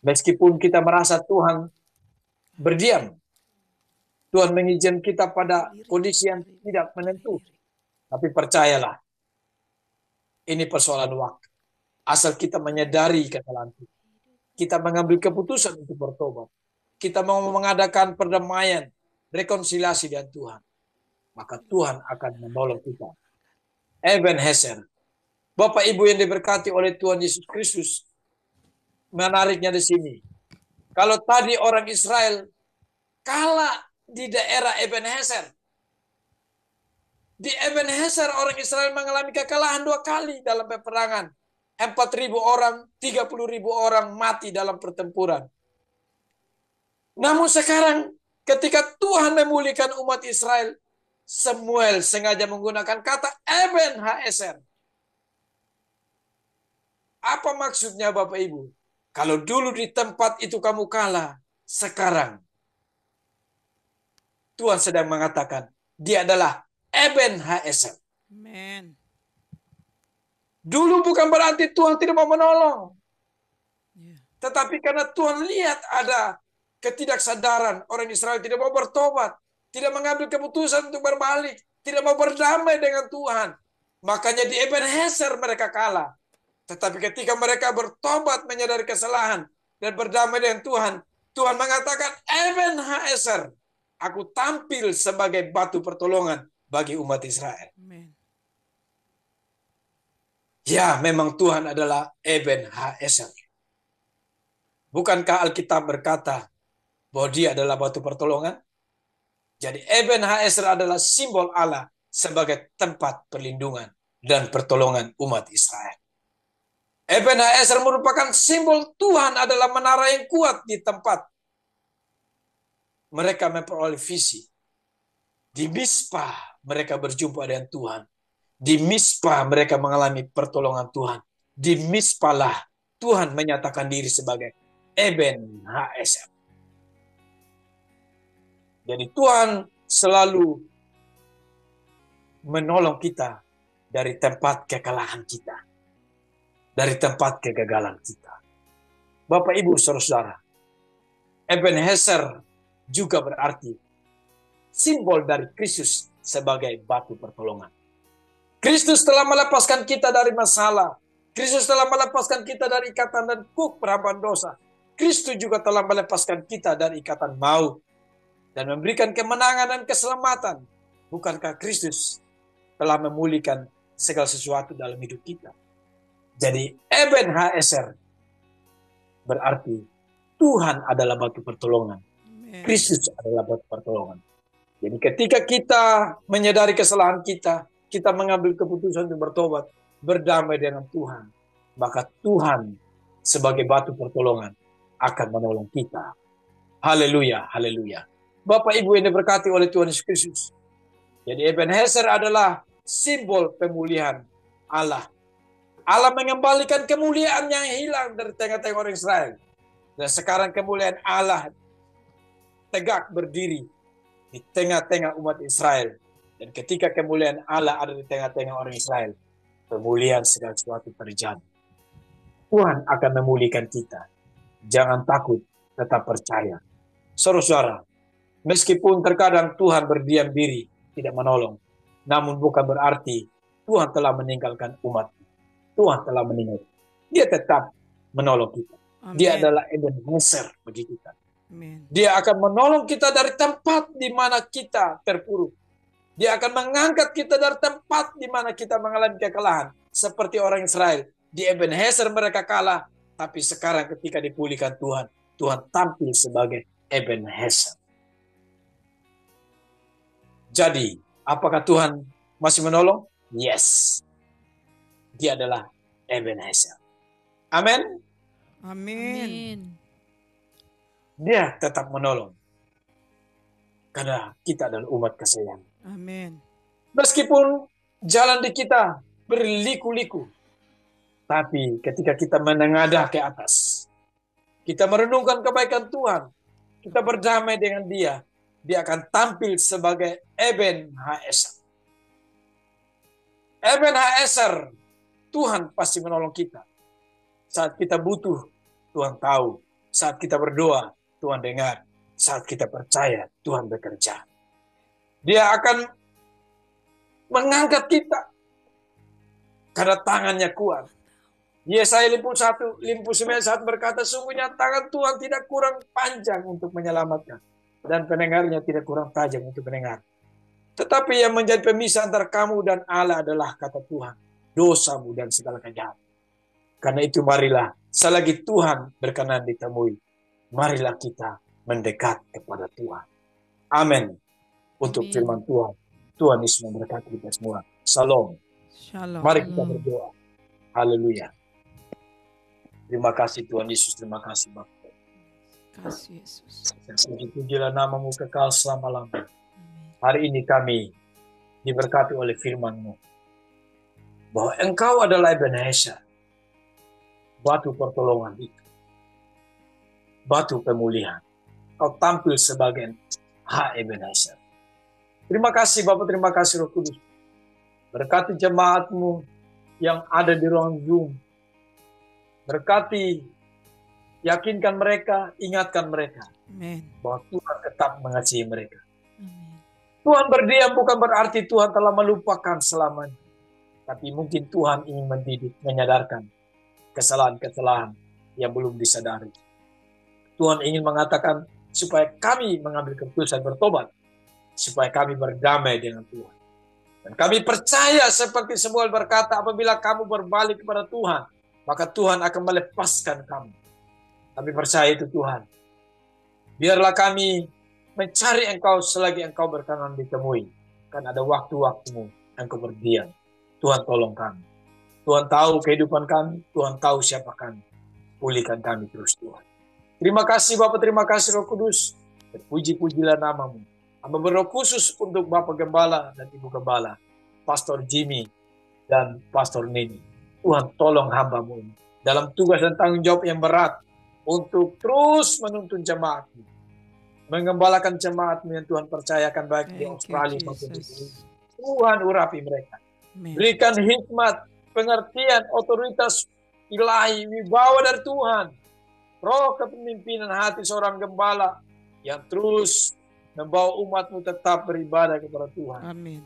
Meskipun kita merasa Tuhan berdiam. Tuhan mengizinkan kita pada kondisi yang tidak menentu. Tapi percayalah, ini persoalan waktu. Asal kita menyadari kesalahan kita. Kita mengambil keputusan untuk bertobat. Kita mau mengadakan perdamaian, rekonsiliasi dengan Tuhan. Maka Tuhan akan menolong kita. Ebenezer. Bapak Ibu yang diberkati oleh Tuhan Yesus Kristus. Menariknya di sini. Kalau tadi orang Israel kalah di daerah Ebenezer. Di Ebenezer orang Israel mengalami kekalahan 2 kali dalam peperangan. 4.000 orang, 30.000 orang mati dalam pertempuran. Namun sekarang ketika Tuhan memulihkan umat Israel, Samuel sengaja menggunakan kata Ebenezer. Apa maksudnya Bapak Ibu? Kalau dulu di tempat itu kamu kalah, sekarang Tuhan sedang mengatakan, dia adalah Ebenezer. Amen. Dulu bukan berarti Tuhan tidak mau menolong. Tetapi karena Tuhan lihat ada ketidaksadaran, orang Israel tidak mau bertobat, tidak mengambil keputusan untuk berbalik, tidak mau berdamai dengan Tuhan. Makanya di Ebenezer mereka kalah. Tetapi ketika mereka bertobat, menyadari kesalahan, dan berdamai dengan Tuhan, Tuhan mengatakan, Ebenezer, aku tampil sebagai batu pertolongan bagi umat Israel. Amen. Ya, memang Tuhan adalah Ebenezer. Bukankah Alkitab berkata bahwa dia adalah batu pertolongan? Jadi Ebenezer adalah simbol Allah sebagai tempat perlindungan dan pertolongan umat Israel. Ebenezer merupakan simbol Tuhan adalah menara yang kuat di tempat mereka memperoleh visi. Di Mizpah mereka berjumpa dengan Tuhan. Di Mizpah mereka mengalami pertolongan Tuhan. Di Mizpah lah Tuhan menyatakan diri sebagai Ebenezer. Jadi Tuhan selalu menolong kita dari tempat kekalahan kita. Dari tempat kegagalan kita. Bapak, Ibu, Saudara-saudara, Ebenezer juga berarti simbol dari Kristus sebagai batu pertolongan. Kristus telah melepaskan kita dari masalah. Kristus telah melepaskan kita dari ikatan dan kuk perhambaan dosa. Kristus juga telah melepaskan kita dari ikatan maut dan memberikan kemenangan dan keselamatan. Bukankah Kristus telah memulihkan segala sesuatu dalam hidup kita? Jadi Ebenezer berarti Tuhan adalah batu pertolongan. Kristus adalah batu pertolongan. Jadi ketika kita menyadari kesalahan kita, kita mengambil keputusan untuk bertobat, berdamai dengan Tuhan, maka Tuhan sebagai batu pertolongan akan menolong kita. Haleluya, haleluya. Bapak Ibu yang diberkati oleh Tuhan Yesus Kristus. Jadi Ebenezer adalah simbol pemulihan Allah. Allah mengembalikan kemuliaan yang hilang dari tengah-tengah orang Israel. Dan sekarang kemuliaan Allah tegak berdiri di tengah-tengah umat Israel. Dan ketika kemuliaan Allah ada di tengah-tengah orang Israel, pemulihan segala sesuatu terjadi. Tuhan akan memulihkan kita. Jangan takut, tetap percaya. Saudara-saudara, meskipun terkadang Tuhan berdiam diri, tidak menolong, namun bukan berarti Tuhan telah meninggalkan umat. Tuhan telah meninggalkan. Dia tetap menolong kita. Amen. Dia adalah Ebenezer bagi kita. Amen. Dia akan menolong kita dari tempat di mana kita terpuruk. Dia akan mengangkat kita dari tempat di mana kita mengalami kekalahan. Seperti orang Israel. Di Ebenezer mereka kalah. Tapi sekarang ketika dipulihkan Tuhan, Tuhan tampil sebagai Ebenezer. Jadi, apakah Tuhan masih menolong? Yes. Dia adalah Ebenezer. Amin. Amin. Dia tetap menolong. Karena kita adalah umat kesayangan. Amin. Meskipun jalan di kita berliku-liku, tapi ketika kita menengadah ke atas, kita merenungkan kebaikan Tuhan, kita berdamai dengan Dia, Dia akan tampil sebagai Ebenezer. Ebenezer, Tuhan pasti menolong kita. Saat kita butuh, Tuhan tahu. Saat kita berdoa, Tuhan dengar. saat kita percaya Tuhan bekerja. Dia akan mengangkat kita karena tangannya kuat. Yesaya 51 berkata, sungguhnya tangan Tuhan tidak kurang panjang untuk menyelamatkan, dan pendengarnya tidak kurang tajam untuk mendengar. Tetapi yang menjadi pemisah antara kamu dan Allah adalah, kata Tuhan, dosamu dan segala kejahatan. Karena itu marilah, selagi Tuhan berkenan ditemui, marilah kita mendekat kepada Tuhan. Amin. Untuk firman Tuhan. Tuhan Yesus memberkati kita semua. Shalom. Shalom. Mari kita berdoa. Haleluya. Terima kasih Tuhan Yesus. Terima kasih Bapak. Kasih Yesus. Puji-pujilah namamu kekal selama-lamanya. Hari ini kami diberkati oleh firman-Mu. Bahwa Engkau adalah Ebenezer. Batu pertolongan itu. Batu pemulihan. Kau tampil sebagai Ebenezer. Terima kasih Bapak, terima kasih Roh Kudus. Berkati jemaat-Mu yang ada di ruang Zoom. Berkati, yakinkan mereka, ingatkan mereka. Amen. Bahwa Tuhan tetap mengasihi mereka. Amen. Tuhan berdiam bukan berarti Tuhan telah melupakan selamanya. Tapi mungkin Tuhan ingin mendidik, menyadarkan kesalahan-kesalahan yang belum disadari. Tuhan ingin mengatakan supaya kami mengambil keputusan bertobat. Supaya kami berdamai dengan Tuhan. Dan kami percaya seperti Samuel berkata, apabila kamu berbalik kepada Tuhan, maka Tuhan akan melepaskan kamu. Kami percaya itu Tuhan. Biarlah kami mencari Engkau selagi Engkau berkenan ditemui. Kan ada waktu-waktumu Engkau berdiam. Tuhan tolong kami. Tuhan tahu kehidupan kami. Tuhan tahu siapa kami. Pulihkan kami terus Tuhan. Terima kasih Bapak, terima kasih Roh Kudus. Puji-pujilah namamu. Hamba berdoa khusus untuk Bapak Gembala dan Ibu Gembala, Pastor Jimmy dan Pastor Nini. Tuhan tolong hamba-Mu ini dalam tugas dan tanggung jawab yang berat untuk terus menuntun jemaat-Mu. Mengembalakan jemaat-Mu yang Tuhan percayakan baik di Australia maupun di Indonesia. Tuhan urapi mereka. Amen. Berikan hikmat, pengertian, otoritas ilahi, wibawa dari Tuhan. Roh kepemimpinan hati seorang gembala yang terus membawa umat-Mu tetap beribadah kepada Tuhan. Amin.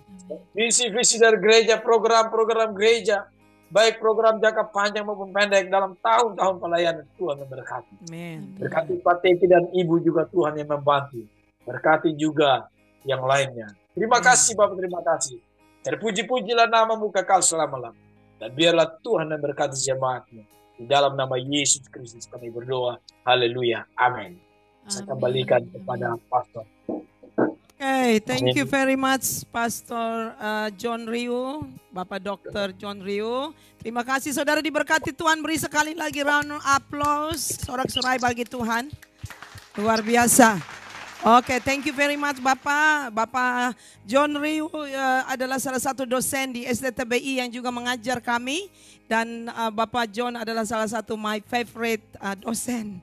Visi-visi dari gereja, program-program gereja, baik program jangka panjang maupun pendek dalam tahun-tahun pelayanan, Tuhan memberkati. Amin. Berkati Pak Teti dan Ibu juga Tuhan yang membantu. Berkati juga yang lainnya. Terima kasih Bapak, terima kasih. Terpuji-pujilah namamu kekal selama-lamanya. Dan biarlah Tuhan memberkati jemaat-Mu. Di dalam nama Yesus Kristus kami berdoa. Haleluya. Amin. Saya kembalikan kepada Pastor. Okay, thank you very much Pastor John Ryu, Bapak Dr. John Ryu. Terima kasih saudara diberkati Tuhan. Beri sekali lagi round of applause, sorak-sorai bagi Tuhan. Luar biasa. Oke, thank you very much Bapak. Bapak John Ryu adalah salah satu dosen di SDTBI yang juga mengajar kami. Dan Bapak John adalah salah satu my favorite dosen.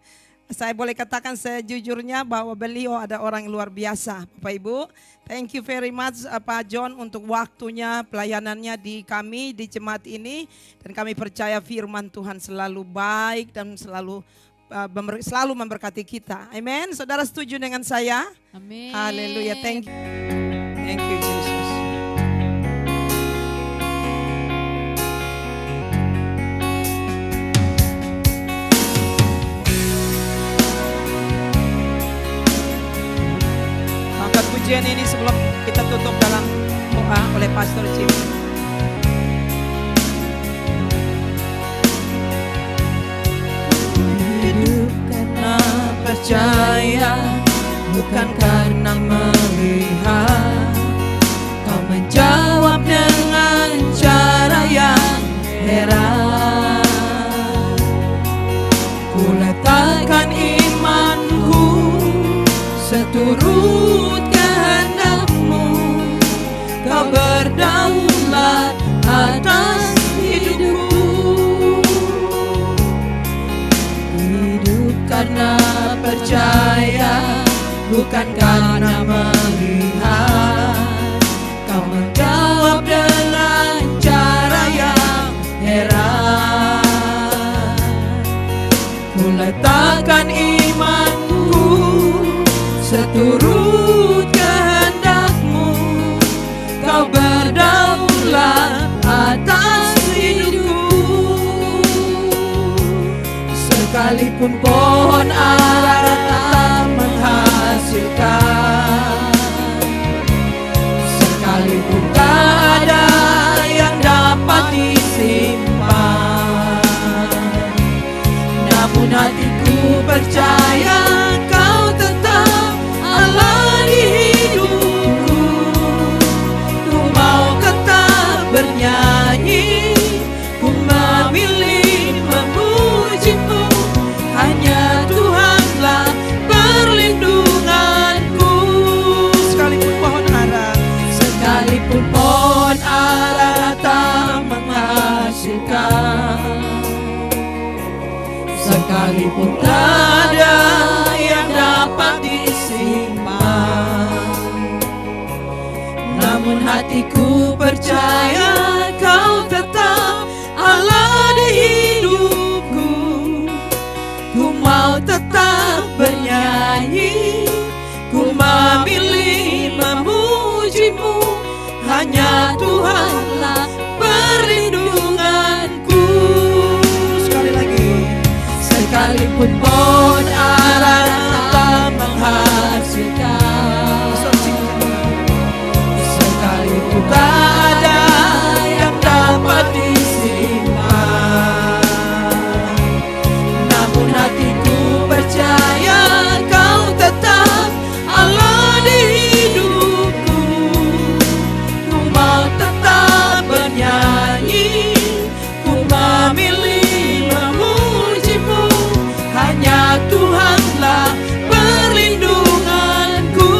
Saya boleh katakan sejujurnya bahwa beliau ada orang yang luar biasa. Bapak Ibu, thank you very much Pak John untuk waktunya, pelayanannya di kami, di jemaat ini. Dan kami percaya firman Tuhan selalu baik dan selalu memberkati kita. Amin. Saudara setuju dengan saya? Amin. Haleluya. Thank you. Thank you Jesus. Angkat pujian ini sebelum kita tutup dalam doa oleh Pastor Jimmy. Percaya bukan karena melihat, kau menjawab dengan cara yang heran. Ku letakkan imanku seturut kehendak-Mu, kau berdaulat atas hidupku. Hidup karena percaya, bukan karena melihat, kau menjawab dengan cara yang heran. Ku letakkan imanku sekalipun pohon ara tak menghasilkan, sekalipun tak ada yang dapat disimpan, namun hatiku percaya Kau tetap Allah di hidupku. Ku mau tetap bernyanyi, ku memilih memujimu. Hanya Tuhanlah perlindunganku. Sekalipun pohon ara tak menghasilkan, sekalipun tak ada yang dapat disimpan, namun hatiku percaya Kau tetap Allah di hidupku. Ku mau tetap bernyanyi, ku memilih memujimu. Hanya Tuhanlah perlindunganku. Sekali lagi. Sekalipun pohon ara tak menghasilkan, sekalipun tak ada yang dapat disimpan, namun hatiku percaya Kau tetap Allah di hidupku. Ku mau tetap bernyanyi, ku memilih memujimu. Hanya Tuhanlah perlindunganku.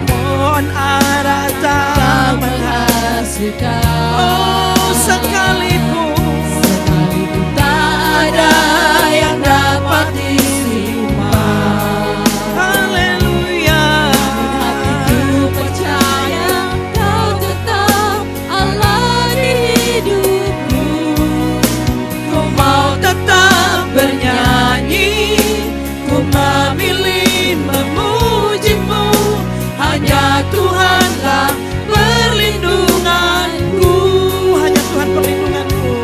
Pohon ara tak menghasilkan, oh sekalipun tak ada yang dapat disimpan. Haleluya. Hatiku percaya Kau tetap Allah di hidupku. Ku mau tetap bernyanyi, ku memilih memujimu. Hanya Tuhanlah perlindunganku. Hanya Tuhan perlindunganku.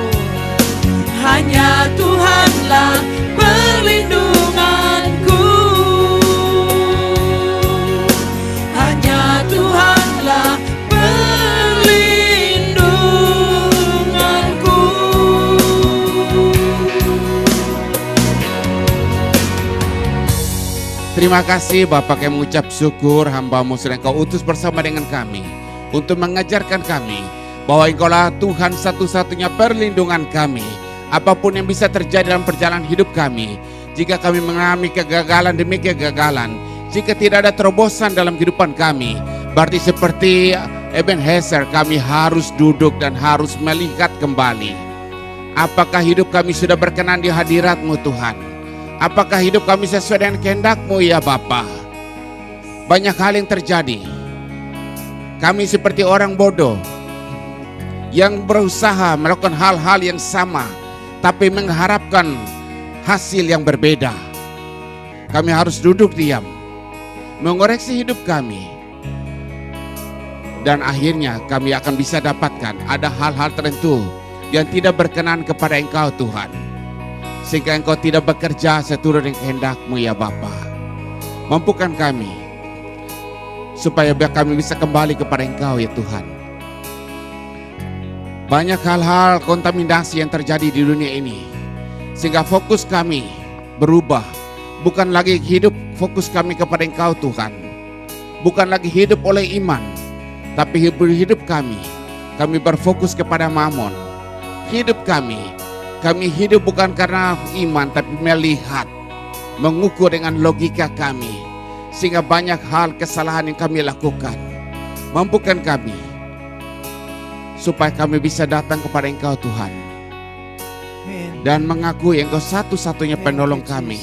Hanya Tuhanlah perlindunganku. Hanya Tuhanlah perlindunganku. Terima kasih Bapak, kami mengucap syukur hamba-Mu sedang Kau utus bersama dengan kami untuk mengajarkan kami bahwa Engkaulah Tuhan satu-satunya perlindungan kami. Apapun yang bisa terjadi dalam perjalanan hidup kami, jika kami mengalami kegagalan demi kegagalan, jika tidak ada terobosan dalam kehidupan kami, berarti seperti Ebenezer kami harus duduk dan harus melihat kembali. Apakah hidup kami sudah berkenan di hadirat-Mu Tuhan? Apakah hidup kami sesuai dengan kehendak-Mu ya Bapa? Banyak hal yang terjadi. Kami seperti orang bodoh yang berusaha melakukan hal-hal yang sama, tapi mengharapkan hasil yang berbeda. Kami harus duduk diam, mengoreksi hidup kami, dan akhirnya kami akan bisa dapatkan ada hal-hal tertentu yang tidak berkenan kepada Engkau Tuhan, sehingga Engkau tidak bekerja seturut dengan kehendak-Mu ya Bapa. Mampukan kami supaya kami bisa kembali kepada Engkau ya Tuhan. Banyak hal-hal kontaminasi yang terjadi di dunia ini, sehingga fokus kami berubah. Bukan lagi hidup fokus kami kepada Engkau Tuhan, bukan lagi hidup oleh iman, tapi hidup kami berfokus kepada mamon. Hidup kami hidup bukan karena iman, tapi melihat, mengukur dengan logika kami, sehingga banyak hal kesalahan yang kami lakukan. Mampukan kami supaya kami bisa datang kepada Engkau Tuhan dan mengakui Engkau satu-satunya penolong kami.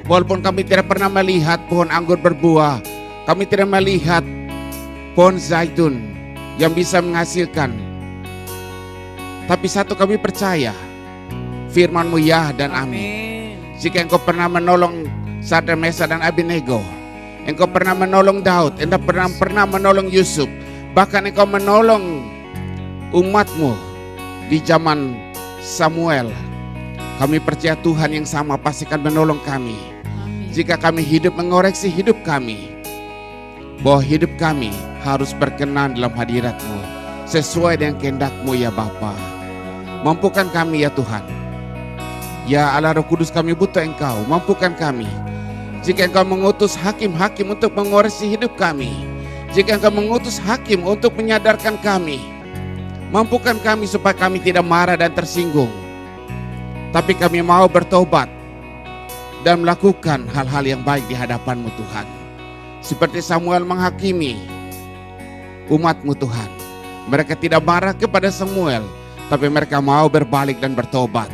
Walaupun kami tidak pernah melihat pohon anggur berbuah, kami tidak melihat pohon zaitun yang bisa menghasilkan, tapi satu kami percaya, firman-Mu ya dan amin. Jika Engkau pernah menolong Sadrak, Mesak dan Abednego, Engkau pernah menolong Daud, Engkau pernah menolong Yusuf, bahkan Engkau menolong umat-Mu di zaman Samuel. Kami percaya Tuhan yang sama pasti akan menolong kami. Jika kami hidup mengoreksi hidup kami, bahwa hidup kami harus berkenan dalam hadirat-Mu, sesuai dengan kehendak-Mu ya Bapa. Mampukan kami ya Tuhan. Ya Allah Roh Kudus, kami butuh Engkau, mampukan kami. Jika Engkau mengutus hakim-hakim untuk mengoreksi hidup kami, jika Engkau mengutus hakim untuk menyadarkan kami, mampukan kami supaya kami tidak marah dan tersinggung, tapi kami mau bertobat dan melakukan hal-hal yang baik di hadapan-Mu Tuhan. Seperti Samuel menghakimi umat-Mu Tuhan. Mereka tidak marah kepada Samuel, tapi mereka mau berbalik dan bertobat,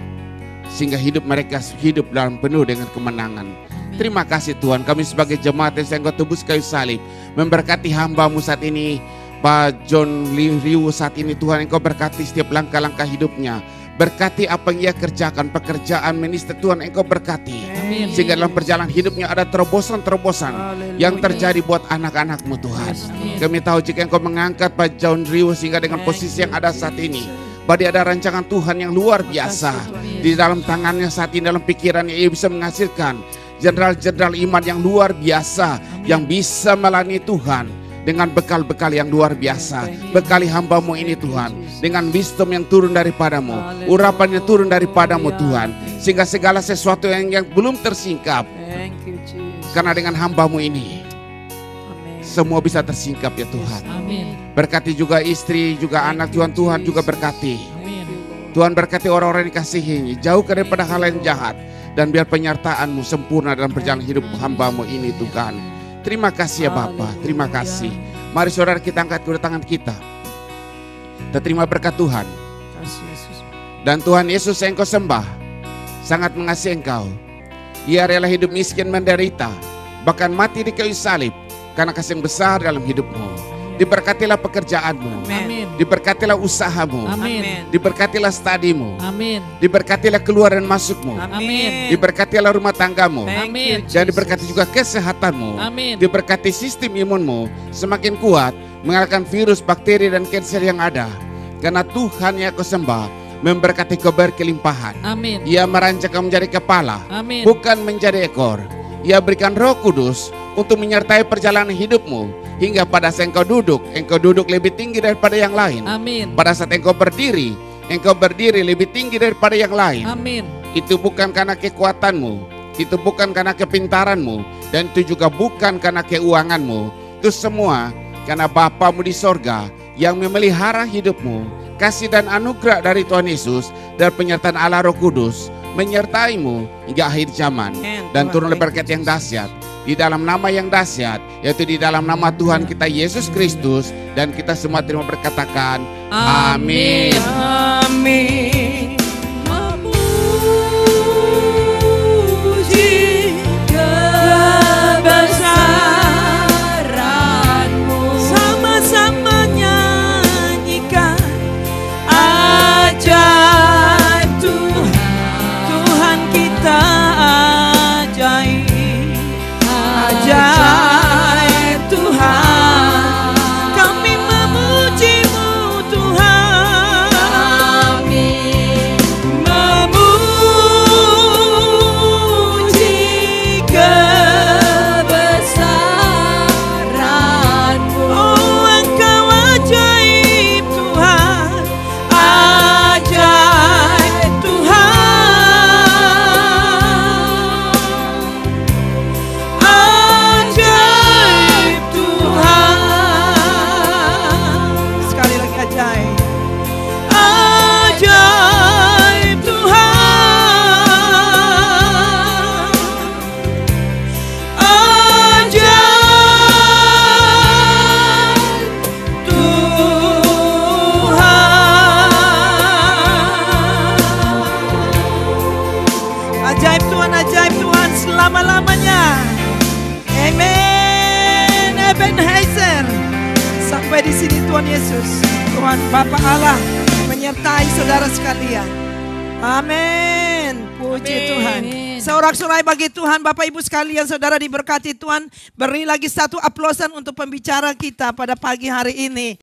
sehingga hidup mereka hidup dalam penuh dengan kemenangan. Terima kasih Tuhan, kami sebagai jemaat yang Engkau tebus kayu salib, memberkati hamba-Mu saat ini, Pak John Liu saat ini Tuhan. Engkau berkati setiap langkah-langkah hidupnya. Berkati apa yang ia kerjakan, pekerjaan minister Tuhan Engkau berkati. Amin. Sehingga dalam perjalanan hidupnya ada terobosan-terobosan yang terjadi buat anak-anak-Mu Tuhan. Kami tahu jika Engkau mengangkat Pak John Liu sehingga dengan posisi yang ada saat ini, bahwa ada rancangan Tuhan yang luar biasa di dalam tangannya saat ini, dalam pikirannya ia bisa menghasilkan jenderal-jenderal iman yang luar biasa, yang bisa melayani Tuhan dengan bekal-bekal yang luar biasa. Bekali hamba-Mu ini Tuhan dengan wisdom yang turun daripada-Mu, urapan yang turun daripada-Mu Tuhan, sehingga segala sesuatu yang belum tersingkap, karena dengan hamba-Mu ini semua bisa tersingkap ya Tuhan. Berkati juga istri, juga anak Tuhan. Tuhan juga berkati. Tuhan berkati orang-orang yang dikasihi, jauhkan daripada hal yang jahat, dan biar penyertaan-Mu sempurna dalam perjalanan hidup hamba-Mu ini Tuhan. Terima kasih ya Bapa, terima kasih. Mari saudara kita angkat kedua tangan kita. Kita terima berkat Tuhan. Dan Tuhan Yesus yang Engkau sembah sangat mengasihi Engkau. Ia rela hidup miskin menderita, bahkan mati di kayu salib karena kasih yang besar dalam hidupmu. Diberkatilah pekerjaan-Mu, Amin. diberkatilah usaha-Mu, Amin. diberkatilah study-Mu, Amin. diberkatilah keluar dan masuk-Mu, Amin. diberkatilah rumah tangga-Mu, Amin. dan diberkati juga kesehatan-Mu. Amin. Diberkati sistem imunmu semakin kuat mengalahkan virus, bakteri, dan kanker yang ada. Karena Tuhan yang Kau sembah memberkati Kau berkelimpahan. Amin. Ia merancang Kau menjadi kepala, Amin. bukan menjadi ekor. Ia berikan Roh Kudus untuk menyertai perjalanan hidupmu. Hingga pada saat engkau duduk lebih tinggi daripada yang lain. Amin. Pada saat engkau berdiri lebih tinggi daripada yang lain. Amin. Itu bukan karena kekuatanmu, itu bukan karena kepintaranmu, dan itu juga bukan karena keuanganmu. Itu semua karena Bapamu di sorga yang memelihara hidupmu. Kasih dan anugerah dari Tuhan Yesus dan penyertaan Allah Roh Kudus menyertaimu hingga akhir zaman. Dan turunlah berkat yang dahsyat di dalam nama yang dahsyat, yaitu di dalam nama Tuhan kita Yesus Kristus. Dan kita semua terima berkatakan amin. Amin. Memuji kebesaran-Mu, sama-sama nyanyikan ajaib Tuhan. Tuhan kita ajaib, ajaib Tuhan. Kami memuji-Mu Tuhan. Amin. Memuji kebesaran-Mu. Oh, Engkau ajaib Tuhan, ajaib Tuhan, ajaib Tuhan. Sekali lagi ajaib, ajaib Tuhan, ajaib Tuhan. Ajaib Tuhan selama-lamanya. Amen. Ebenezer. Sampai di sini Tuhan Yesus, Tuhan Bapa Allah menyertai saudara sekalian. Amin. Puji Tuhan. Sorak-sorai bagi Tuhan. Bapak Ibu sekalian, saudara diberkati Tuhan. Beri lagi satu aplausan untuk pembicara kita pada pagi hari ini.